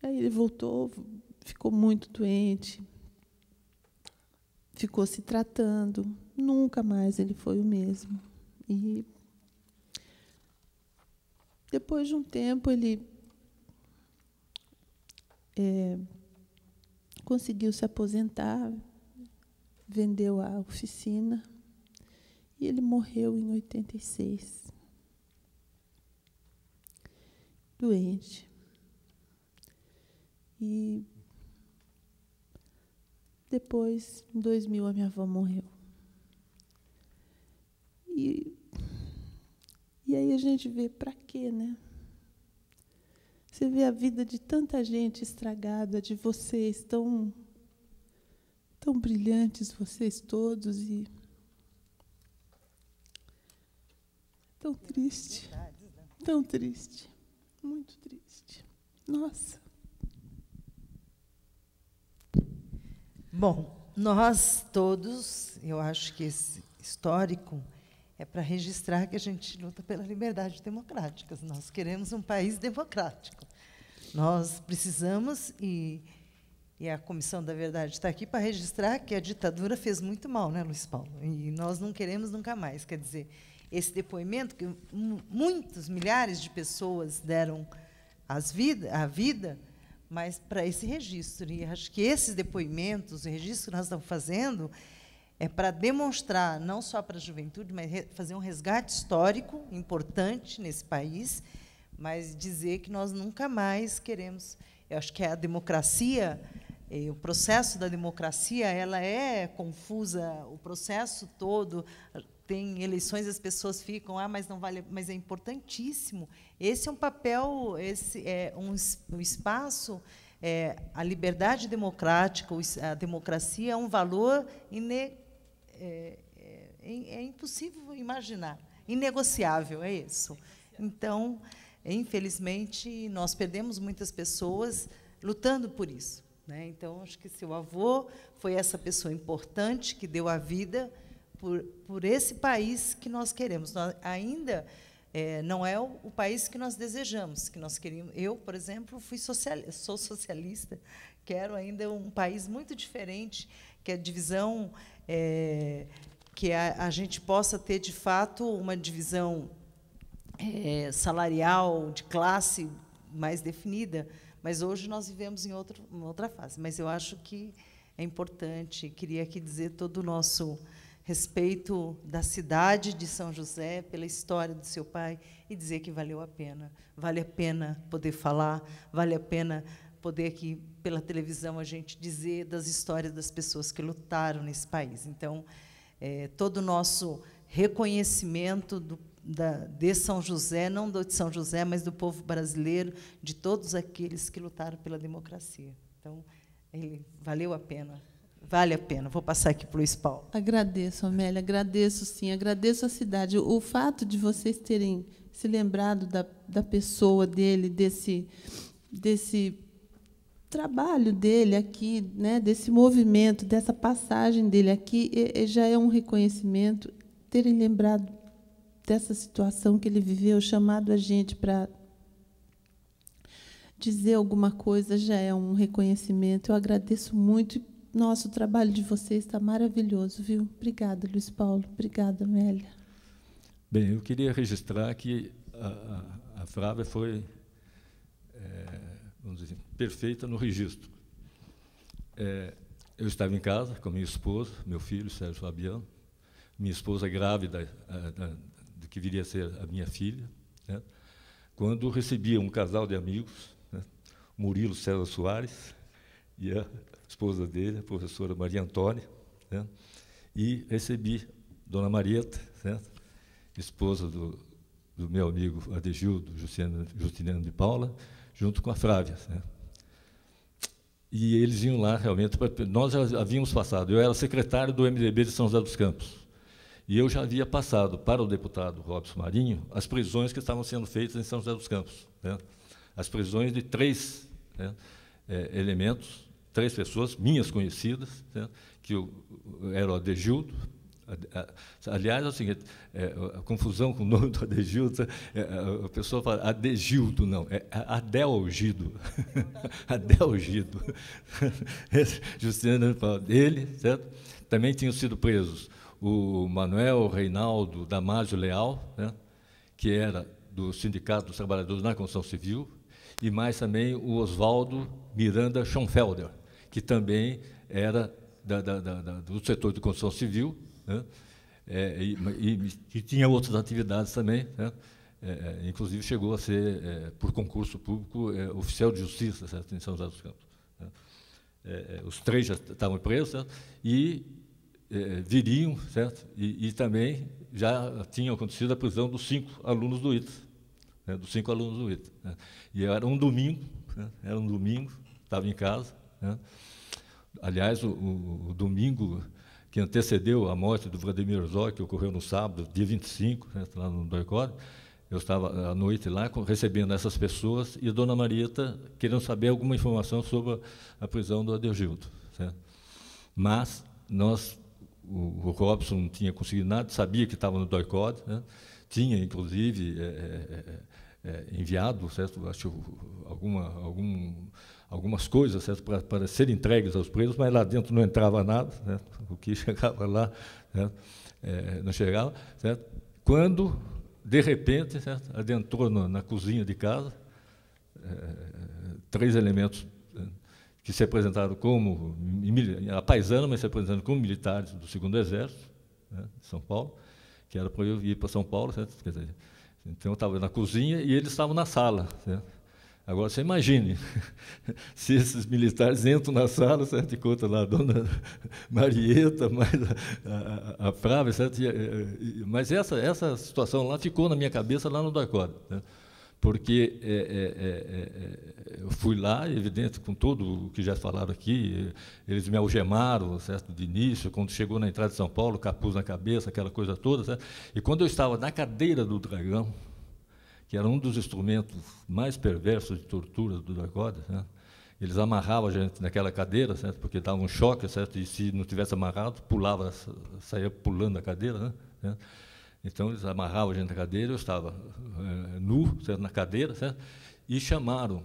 Aí ele voltou, ficou muito doente, ficou se tratando. Nunca mais ele foi o mesmo. E depois de um tempo ele conseguiu se aposentar, vendeu a oficina e ele morreu em 86. Doente. E depois, em 2000, a minha avó morreu. E aí a gente vê para quê, né? Você vê a vida de tanta gente estragada, de vocês, tão brilhantes, vocês todos, e tão triste, tão triste, muito triste. Nossa. Bom, nós todos, eu acho que esse histórico é para registrar que a gente luta pela liberdade democrática. Nós queremos um país democrático. Nós precisamos, e a Comissão da Verdade está aqui para registrar que a ditadura fez muito mal, né, Luiz Paulo? E nós não queremos nunca mais. Quer dizer, esse depoimento, que muitos, milhares de pessoas deram a vida, mas para esse registro. E acho que esses depoimentos, o registro que nós estamos fazendo, é para demonstrar, não só para a juventude, mas fazer um resgate histórico importante nesse país, mas dizer que nós nunca mais queremos. Eu acho que a democracia, o processo da democracia, ela é confusa, o processo todo. Tem eleições, as pessoas ficam, mas não vale, mas é importantíssimo. Esse é um papel, esse é um espaço. A liberdade democrática, a democracia é um valor é impossível imaginar, inegociável, é isso. Então, infelizmente, nós perdemos muitas pessoas lutando por isso, né? Então, acho que seu avô foi essa pessoa importante que deu a vida por esse país que nós queremos. Nós ainda não é o país que nós desejamos, que nós queríamos. Eu, por exemplo, sou socialista, quero ainda um país muito diferente, que a divisão que a gente possa ter, de fato, uma divisão salarial, de classe mais definida, mas hoje nós vivemos em uma outra fase. Mas eu acho que é importante, queria aqui dizer todo o nosso respeito da cidade de São José, pela história do seu pai, e dizer que valeu a pena. Vale a pena poder falar, vale a pena poder aqui, pela televisão, a gente dizer das histórias das pessoas que lutaram nesse país. Então, todo o nosso reconhecimento de São José, não de São José, mas do povo brasileiro, de todos aqueles que lutaram pela democracia. Então, ele valeu a pena. Vale a pena. Vou passar aqui para o Luiz Paulo. Agradeço, Amélia, agradeço, sim, agradeço a cidade. O fato de vocês terem se lembrado da pessoa dele, desse trabalho dele aqui, né, desse movimento, dessa passagem dele aqui, já é um reconhecimento. Terem lembrado dessa situação que ele viveu, chamado a gente para dizer alguma coisa, já é um reconhecimento. Eu agradeço muito. Nosso trabalho de vocês está maravilhoso, viu? Obrigada, Luiz Paulo. Obrigada, Amélia. Bem, eu queria registrar que a Flávia foi, vamos dizer, perfeita no registro. Eu estava em casa com a minha esposa, meu filho, Sérgio Fabiano, minha esposa grávida do que viria a ser a minha filha, né, quando recebi um casal de amigos, né, Murilo César Soares e a esposa dele, a professora Maria Antônia, né, e recebi Dona Marieta, certo? Esposa do meu amigo Adegildo Justiniano de Paula, junto com a Flávia. Né? E eles iam lá realmente, nós já havíamos passado, eu era secretário do MDB de São José dos Campos, e eu já havia passado para o deputado Robson Marinho as prisões que estavam sendo feitas em São José dos Campos. Né? As prisões de 3 elementos, 3 pessoas, minhas conhecidas, né? Que era o Adegildo. Aliás, é o seguinte, a confusão com o nome do Adegildo, a pessoa fala Adegildo, não, é Adelgido. Adelgido. Justiniano dele, certo? Também tinham sido presos o Manuel Reinaldo Damásio Leal, né, que era do Sindicato dos Trabalhadores na Construção Civil, e mais também o Oswaldo Miranda Schonfelder, que também era do setor de construção civil, né, e tinha outras atividades também, né, inclusive chegou a ser, por concurso público, oficial de justiça, certo, em São José dos Campos. Né. Os 3 já estavam presos, certo, e viriam, certo, e também já tinha acontecido a prisão dos 5 alunos do ITA, né, dos 5 alunos do ITA. Né. E era um domingo, né, estava em casa. Né. Aliás, o domingo que antecedeu a morte do Vladimir Herzog, que ocorreu no sábado, dia 25, né, lá no DOI-CODE, eu estava à noite lá, recebendo essas pessoas, e a Dona Marieta querendo saber alguma informação sobre a prisão do Adegildo. Certo? Mas o Robson não tinha conseguido nada, sabia que estava no DOI-CODE, né, tinha, inclusive, enviado, certo, acho, algumas coisas, certo, para serem entregues aos presos, mas lá dentro não entrava nada, certo, o que chegava lá, certo, não chegava, certo, quando, de repente, certo, adentrou na cozinha de casa 3 elementos que se apresentaram como, a paisana, mas se apresentaram como militares do 2º Exército, né, de São Paulo, que era para eu ir para São Paulo, certo? Quer dizer, então eu estava na cozinha e eles estavam na sala. Certo? Agora, você imagine, se esses militares entram na sala, certo? Encontra lá a Dona Marieta, mais a Flávia, certo? Mas essa situação lá ficou na minha cabeça lá no DOI-CODE, né? Porque eu fui lá, evidente, com tudo o que já falaram aqui, eles me algemaram, certo, de início, quando chegou na entrada de São Paulo, capuz na cabeça, aquela coisa toda, certo? E quando eu estava na cadeira do dragão, que era um dos instrumentos mais perversos de tortura do DOI-CODE, né? Eles amarravam a gente naquela cadeira, certo? Porque dava um choque, certo? E se não tivesse amarrado, saía pulando a cadeira, né? Então, eles amarravam a gente na cadeira, eu estava nu, certo, na cadeira, certo? E chamaram,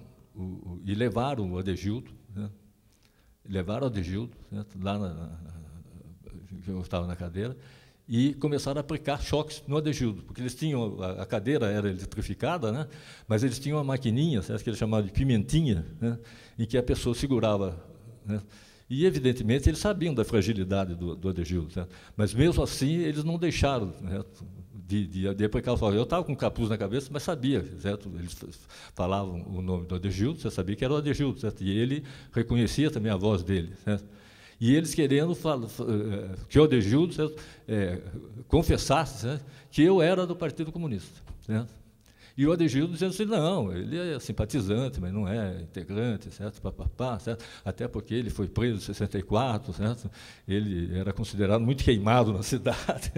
e levaram o Adegildo, né? Levaram o Adegildo, certo? Lá eu estava na cadeira, e começaram a aplicar choques no Adegildo, porque eles tinham, a cadeira era eletrificada, né, mas eles tinham uma maquininha, certo, que eles chamavam de pimentinha, né, em que a pessoa segurava, né, e, evidentemente, eles sabiam da fragilidade do Adegildo, certo, mas, mesmo assim, eles não deixaram, né, de aplicar. Eu estava com um capuz na cabeça, mas sabia, certo? Eles falavam o nome do Adegildo, você sabia que era o Adegildo, certo? E ele reconhecia também a voz dele, certo? E eles querendo que o Adegildo, certo, confessasse, certo, que eu era do Partido Comunista, certo? E o Adegildo dizendo assim, não, ele é simpatizante, mas não é integrante, certo? Certo? Até porque ele foi preso em 64, certo? Ele era considerado muito queimado na cidade.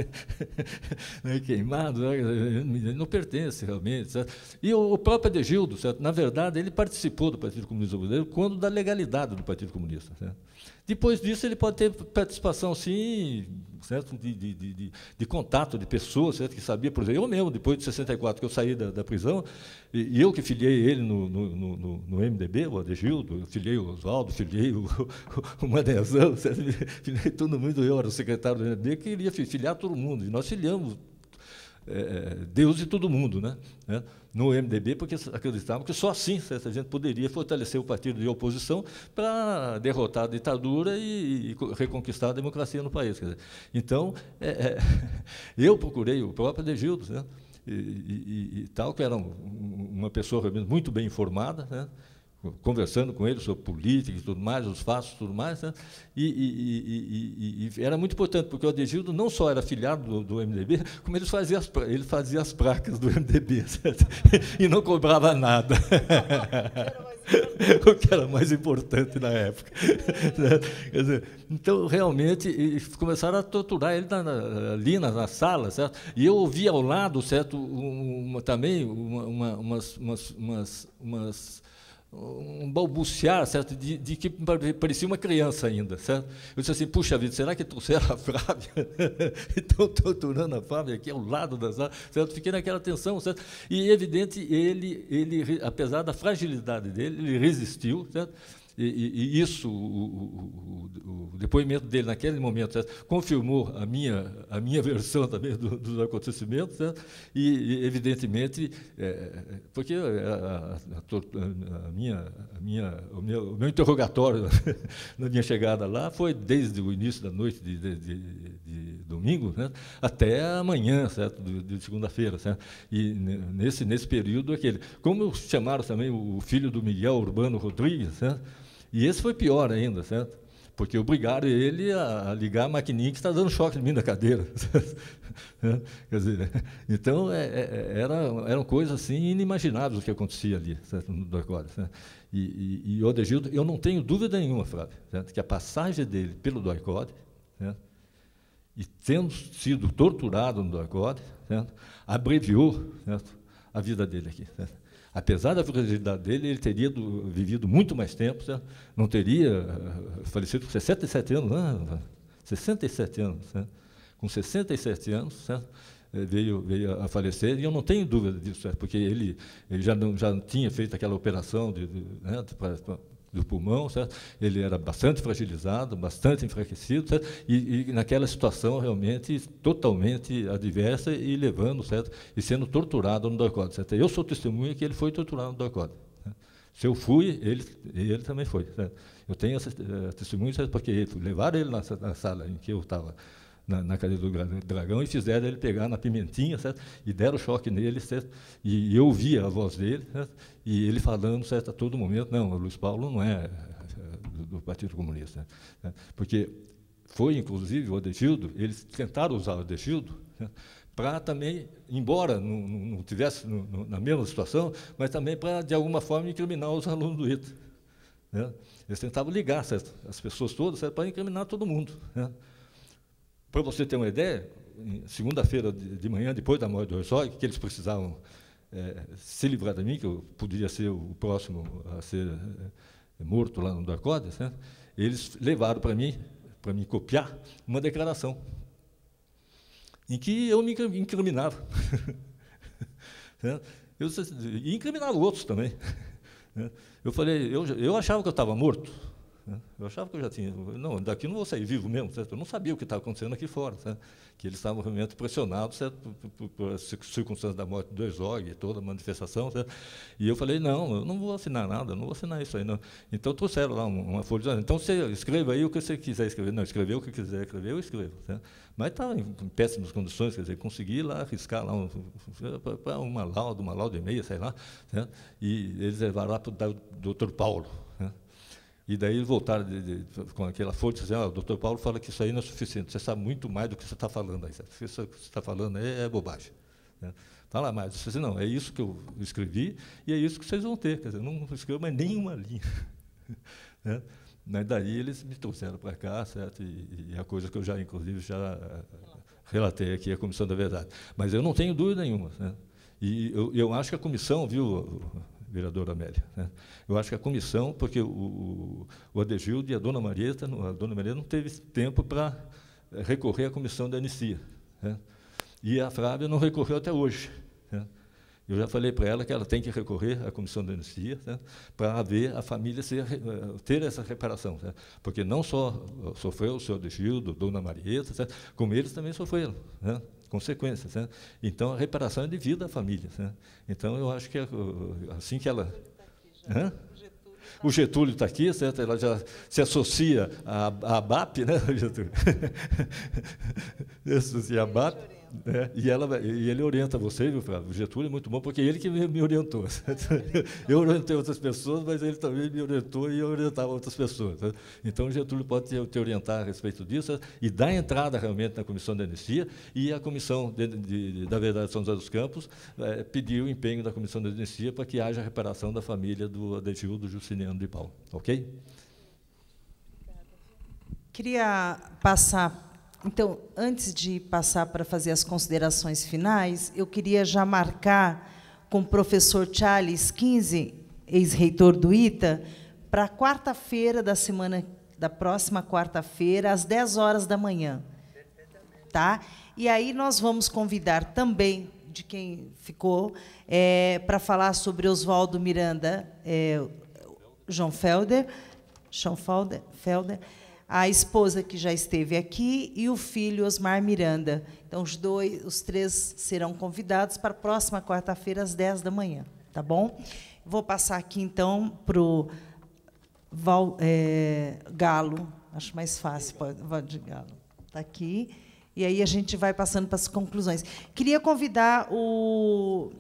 Queimado, ele não pertence realmente, certo? E o próprio Adegildo, certo, na verdade, ele participou do Partido Comunista Brasileiro quando da legalidade do Partido Comunista, certo? Depois disso, ele pode ter participação, sim, certo? De contato de pessoas, certo? Que sabia, por exemplo, eu mesmo, depois de 64, que eu saí da prisão, e eu que filiei ele no MDB, o Adegildo, eu filiei o Oswaldo, filiei o Manezão, certo? Filiei todo mundo, eu era o secretário do MDB, que queria filiar todo mundo, e nós filiamos Deus e todo mundo, né? No MDB, porque acreditavam que só assim, certo, a gente poderia fortalecer o partido de oposição para derrotar a ditadura e reconquistar a democracia no país. Quer dizer, então, eu procurei o próprio Adegildo, né, e tal, que era uma pessoa realmente muito bem informada, né, conversando com ele sobre política e tudo mais, os fatos e tudo mais, né? E era muito importante, porque o Adegildo não só era filiado do MDB, como ele fazia as placas do MDB, certo? E não cobrava nada. O que era mais importante na época. Quer dizer, então, realmente, começaram a torturar ele ali na sala, certo? E eu ouvia ao lado, certo, também um balbuciar, certo, de que parecia uma criança ainda, certo? Eu disse assim, puxa vida, será que trouxeram a Flávia? Estão torturando a Flávia aqui ao lado da sala, certo? Fiquei naquela tensão, certo? E, evidente, ele, apesar da fragilidade dele, ele resistiu, certo? E isso, o depoimento dele naquele momento, certo, confirmou a minha versão também dos acontecimentos, certo? E evidentemente, porque o meu interrogatório na minha chegada lá foi desde o início da noite de domingo, né, até amanhã, certo, de segunda-feira, certo? E nesse período como chamaram também o filho do Miguel Urbano Rodrigues, certo? E esse foi pior ainda, certo? Porque obrigaram ele a ligar a maquininha que está dando choque em mim na cadeira. Quer dizer, então, eram coisas assim inimagináveis o que acontecia ali, certo? No Doicode, certo? E o Adegildo, eu não tenho dúvida nenhuma, Flávio, certo? Que a passagem dele pelo Doicode, certo? E tendo sido torturado no Doicode, certo? Abreviou, certo? A vida dele aqui, certo? Apesar da fragilidade dele, ele teria vivido muito mais tempo, certo? Não teria falecido com 67 anos, né? 67 anos, certo? Com 67 anos, certo? Veio a falecer, e eu não tenho dúvida disso, certo? Porque ele já tinha feito aquela operação né, do pulmão, certo? Ele era bastante fragilizado, bastante enfraquecido, certo? E naquela situação realmente totalmente adversa e levando, certo? E sendo torturado no Doicode, certo? Eu sou testemunha que ele foi torturado no Doicode. Se eu fui, ele também foi, certo? Eu tenho essa testemunha, certo? Porque levaram ele na sala em que eu estava, na cadeira do Dragão, e fizeram ele pegar na pimentinha, certo? E deram choque nele, certo? E eu ouvia a voz dele, certo? E ele falando, certo, a todo momento, não, o Luiz Paulo não é do Partido Comunista, né? Porque foi, inclusive, o Adegildo, eles tentaram usar o Adegildo, né, para também, embora não tivesse na mesma situação, mas também para, de alguma forma, incriminar os alunos do ITA, né? Eles tentavam ligar, certo, as pessoas todas, certo, para incriminar todo mundo, né? Para você ter uma ideia, segunda-feira de manhã, depois da morte do Herzog, que eles precisavam se livrar de mim, que eu poderia ser o próximo a ser morto lá no Doicode, certo? Eles levaram para mim copiar uma declaração em que eu me incriminava. E incriminava outros também. Eu falei, eu achava que eu estava morto, né? Eu achava que eu já tinha... Não, daqui não vou sair vivo mesmo, certo? Eu não sabia o que estava acontecendo aqui fora, certo? Que eles estavam realmente pressionados, certo? Por as circunstâncias da morte do Herzog, toda a manifestação, certo? E eu falei, não, eu não vou assinar nada, eu não vou assinar isso aí, não. Então, trouxeram lá uma folha, então, você escreva aí o que você quiser escrever. Não, escrever o que quiser escrever, eu escrevo, certo? Mas estava em péssimas condições, quer dizer, consegui lá arriscar lá uma lauda e meia, sei lá, certo? E eles levaram lá para o Dr. Paulo, né? E daí eles voltaram com aquela folha e disseram, o doutor Paulo fala que isso aí não é suficiente, você sabe muito mais do que você está falando aí. Isso que você está falando aí é bobagem, né? Fala mais. Eu disse, não, é isso que eu escrevi e é isso que vocês vão ter. Quer dizer, eu não escrevo mais nenhuma linha. Né? Mas daí eles me trouxeram para cá, certo? E a coisa que eu já, inclusive, já relatei aqui, a Comissão da Verdade. Mas eu não tenho dúvida nenhuma, né? E eu acho que a comissão, viu, vereadora Amélia, né? Eu acho que a comissão, porque o Adegildo e a dona Maria não teve tempo para recorrer à comissão da anistia, né? E a Flávia não recorreu até hoje, né? Eu já falei para ela que ela tem que recorrer à comissão da anistia, né, para ver a família ter essa reparação, né? Porque não só sofreu o senhor Adegildo, dona Marieta, certo? Como eles também sofreram, né? Consequências, né? Então, a reparação é devida à família, né? Então, eu acho que assim que ela... O Getúlio está aqui, certo? Ela já se associa à ABAP, né, Getúlio? Se associa à ABAP. E ele orienta você, viu, Flávio? O Getúlio é muito bom, porque ele que me orientou. Certo? Eu orientei outras pessoas, mas ele também me orientou e eu orientava outras pessoas. Certo? Então, o Getúlio pode te orientar a respeito disso, certo? E dar entrada realmente na Comissão de Anistia, e a Comissão da Verdade de São José dos Campos pediu o empenho da Comissão de Anistia para que haja reparação da família do Adegildo Justiniano de Paula. Ok? Queria passar... Então, antes de passar para fazer as considerações finais, eu queria já marcar com o professor Charles Kinsey, ex-reitor do ITA, para quarta-feira da próxima quarta-feira, às 10 horas da manhã. Tá? E aí nós vamos convidar também, de quem ficou, para falar sobre Oswaldo Miranda, João Felder, a esposa que já esteve aqui e o filho Osmar Miranda. Então, os três serão convidados para a próxima quarta-feira, às 10 da manhã. Tá bom? Vou passar aqui, então, para o Galo. Acho mais fácil, Valdir Galo. Está aqui. E aí a gente vai passando para as conclusões. Queria convidar o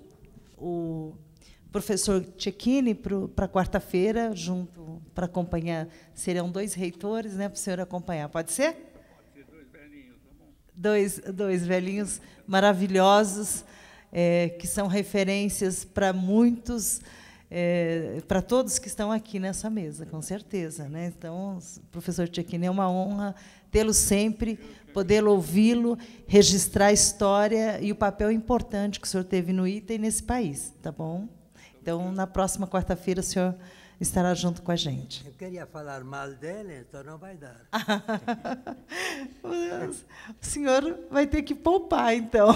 professor Cecchini para quarta-feira, junto, para acompanhar. Serão 2 reitores, né, para o senhor acompanhar. Pode ser? Pode ser 2 velhinhos, tá bom? Dois velhinhos maravilhosos, que são referências para muitos, para todos que estão aqui nessa mesa, com certeza, né? Então, professor Cecchini, é uma honra tê-lo sempre, poder ouvi-lo, registrar a história e o papel importante que o senhor teve no ITA e nesse país, tá bom? Então, na próxima quarta-feira, o senhor estará junto com a gente. Eu queria falar mal dele, então não vai dar. O senhor vai ter que poupar, então.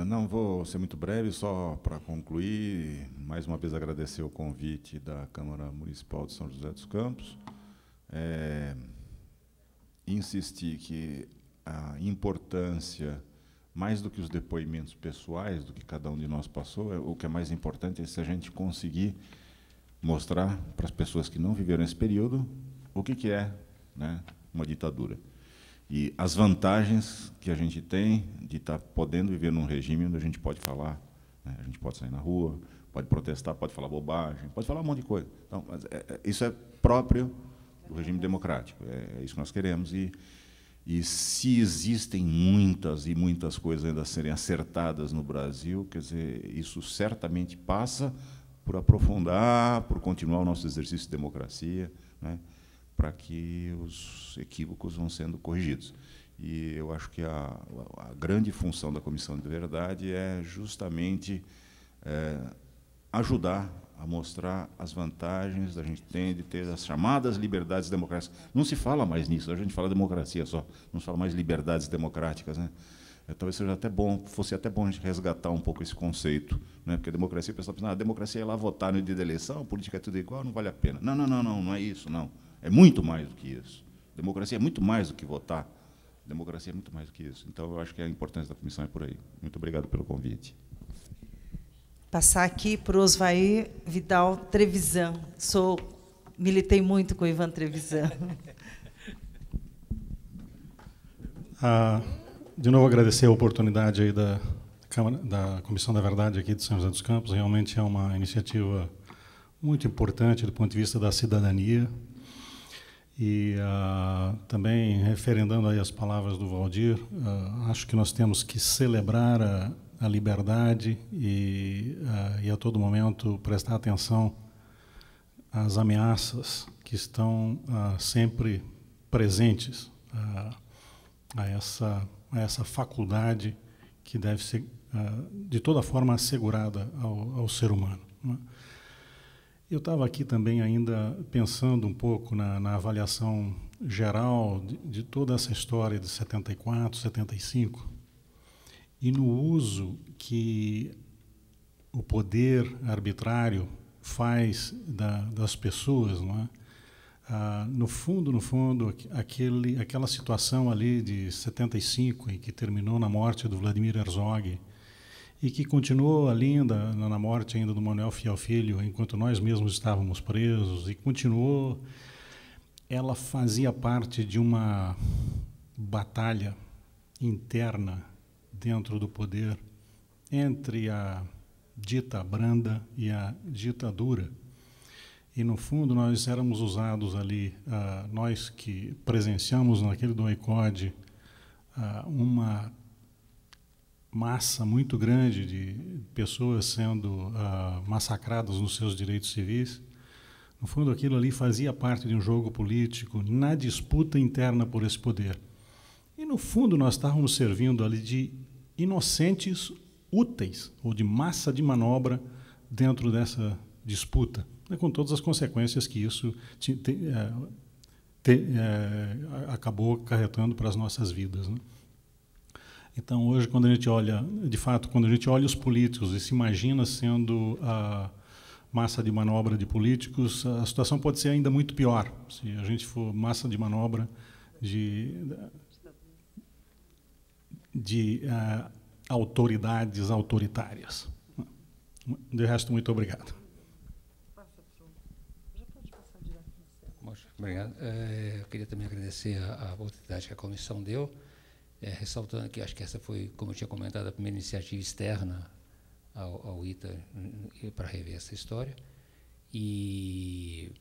Não vou ser muito breve, só para concluir, mais uma vez agradecer o convite da Câmara Municipal de São José dos Campos, insistir que a importância, mais do que os depoimentos pessoais, do que cada um de nós passou, o que é mais importante é se a gente conseguir mostrar para as pessoas que não viveram esse período o que é, né, uma ditadura. E as vantagens que a gente tem de estar podendo viver num regime onde a gente pode falar, né, a gente pode sair na rua, pode protestar, pode falar bobagem, pode falar um monte de coisa. Então, isso é próprio do regime democrático, é isso que nós queremos. E se existem muitas e muitas coisas ainda a serem acertadas no Brasil, quer dizer, isso certamente passa por aprofundar, por continuar o nosso exercício de democracia, né, para que os equívocos vão sendo corrigidos. E eu acho que a grande função da Comissão de Verdade é justamente ajudar a mostrar as vantagens da gente de ter as chamadas liberdades democráticas. Não se fala mais nisso, a gente fala democracia só, não se fala mais liberdades democráticas, né? Talvez seja até bom, fosse até bom a gente resgatar um pouco esse conceito, né? Porque a democracia, o pessoal pensa, a democracia é lá votar no dia da eleição, a política é tudo igual, não vale a pena. Não é isso, não. É muito mais do que isso. Democracia é muito mais do que votar. Democracia é muito mais do que isso. Então, eu acho que a importância da comissão é por aí. Muito obrigado pelo convite. Passar aqui para o Osvair Vidal Trevisan. Militei muito com o Ivan Trevisan. De novo, agradecer a oportunidade aí da Comissão da Verdade aqui de São José dos Campos. Realmente é uma iniciativa muito importante do ponto de vista da cidadania. E também, referendando aí as palavras do Valdir, acho que nós temos que celebrar a liberdade e a todo momento prestar atenção às ameaças que estão sempre presentes a essa faculdade que deve ser, de toda forma, assegurada ao ser humano, né? Eu estava aqui também ainda pensando um pouco na avaliação geral de toda essa história de 74, 75, e no uso que o poder arbitrário faz das pessoas, não é? No fundo, aquela situação ali de 75, em que terminou na morte do Vladimir Herzog, e que continuou ali na morte ainda do Manuel Fiel Filho, enquanto nós mesmos estávamos presos, e continuou, ela fazia parte de uma batalha interna dentro do poder entre a dita branda e a dita dura. E, no fundo, nós éramos usados ali, nós que presenciamos naquele do ICOD, uma massa muito grande de pessoas sendo massacradas nos seus direitos civis. No fundo, aquilo ali fazia parte de um jogo político na disputa interna por esse poder. E, no fundo, nós estávamos servindo ali de inocentes úteis, ou de massa de manobra dentro dessa disputa, com todas as consequências que isso acabou acarretando para as nossas vidas, né? Então, hoje, quando a gente olha, de fato, quando a gente olha os políticos e se imagina sendo a massa de manobra de políticos, a situação pode ser ainda muito pior, se a gente for massa de manobra de autoridades autoritárias. De resto, muito obrigado. Obrigado. Eu queria também agradecer a oportunidade que a comissão deu, ressaltando que acho que essa foi, como eu tinha comentado, a primeira iniciativa externa ao ITA para rever essa história. E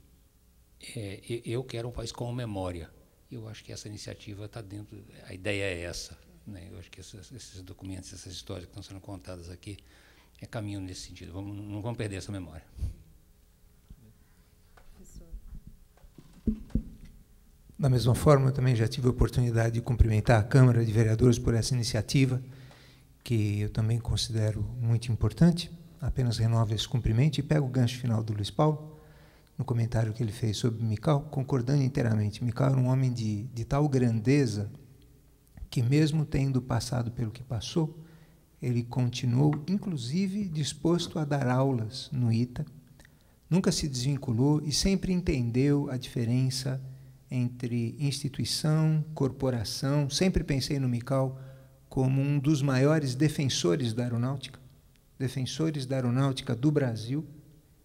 eu quero um país com memória. Eu acho que essa iniciativa está dentro, a ideia é essa, né? Eu acho que esses documentos, essas histórias que estão sendo contadas aqui, caminham nesse sentido. Não vamos perder essa memória. Da mesma forma, eu também já tive a oportunidade de cumprimentar a Câmara de Vereadores por essa iniciativa, que eu também considero muito importante. Apenas renovo esse cumprimento e pego o gancho final do Luiz Paulo, no comentário que ele fez sobre Mical, concordando inteiramente. Mical era um homem de tal grandeza que, mesmo tendo passado pelo que passou, ele continuou, inclusive, disposto a dar aulas no ITA, nunca se desvinculou e sempre entendeu a diferença entre instituição, corporação. Sempre pensei no Mical como um dos maiores defensores da aeronáutica do Brasil,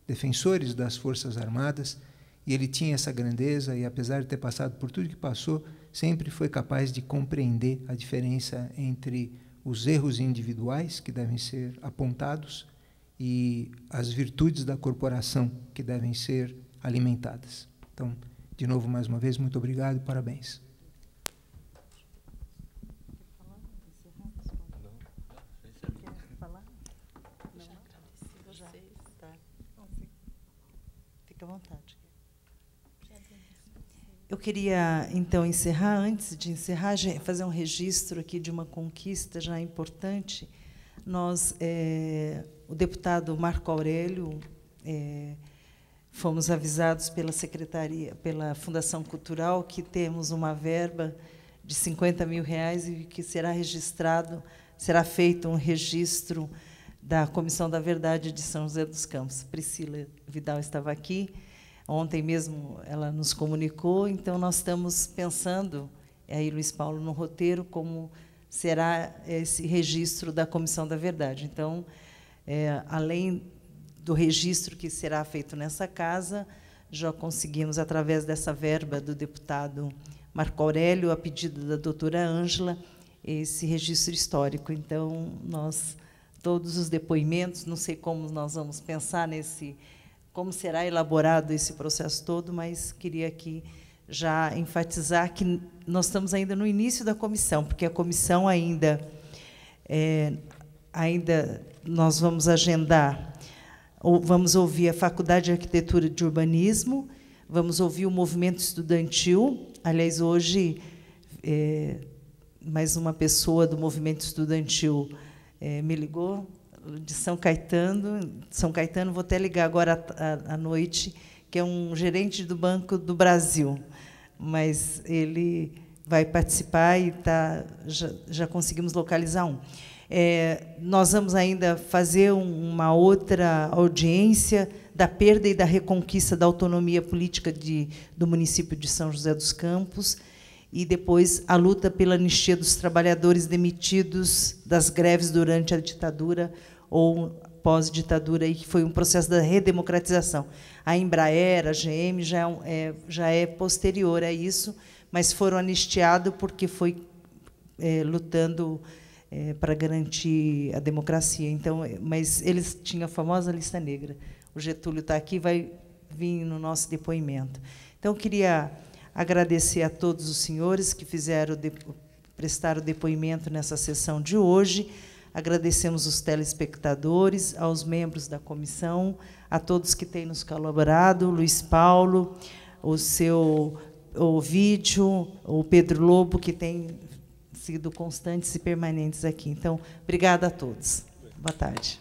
defensores das Forças Armadas, e ele tinha essa grandeza e, apesar de ter passado por tudo que passou, sempre foi capaz de compreender a diferença entre os erros individuais, que devem ser apontados, e as virtudes da corporação, que devem ser alimentadas. Então, de novo, mais uma vez, muito obrigado e parabéns. Fique à vontade. Eu queria, então, encerrar. Antes de encerrar, fazer um registro aqui de uma conquista já importante. Nós, o deputado Marco Aurélio, fomos avisados pela Secretaria, pela Fundação Cultural, que temos uma verba de R$50 mil e que será registrado, será feito um registro da Comissão da Verdade de São José dos Campos. Priscila Vidal estava aqui, ontem mesmo ela nos comunicou, então nós estamos pensando, aí Luiz Paulo, no roteiro, como será esse registro da Comissão da Verdade. Então, além do registro que será feito nessa casa, já conseguimos, através dessa verba do deputado Marco Aurélio, a pedido da doutora Ângela, esse registro histórico. Então, todos os depoimentos, não sei como nós vamos pensar como será elaborado esse processo todo, mas queria aqui já enfatizar que nós estamos ainda no início da comissão, porque a comissão ainda nós vamos agendar, vamos ouvir a Faculdade de Arquitetura e de Urbanismo, vamos ouvir o movimento estudantil. Aliás, hoje, mais uma pessoa do movimento estudantil me ligou, de São Caetano, vou até ligar agora à noite, que é um gerente do Banco do Brasil, mas ele vai participar e já conseguimos localizar um. Nós vamos ainda fazer uma outra audiência da perda e da reconquista da autonomia política do município de São José dos Campos, e depois a luta pela anistia dos trabalhadores demitidos das greves durante a ditadura ou pós-ditadura, que foi um processo da redemocratização. A Embraer, a GM, já é posterior a isso, mas foram anistiados porque foi lutando para garantir a democracia. Então, mas eles tinham a famosa lista negra. O Getúlio está aqui, vai vir no nosso depoimento. Então, queria agradecer a todos os senhores que prestaram depoimento nessa sessão de hoje. Agradecemos os telespectadores, aos membros da comissão, a todos que têm nos colaborado, Luiz Paulo, o vídeo, o Pedro Lobo, que tem sido constantes e permanentes aqui. Então, obrigada a todos. Boa tarde.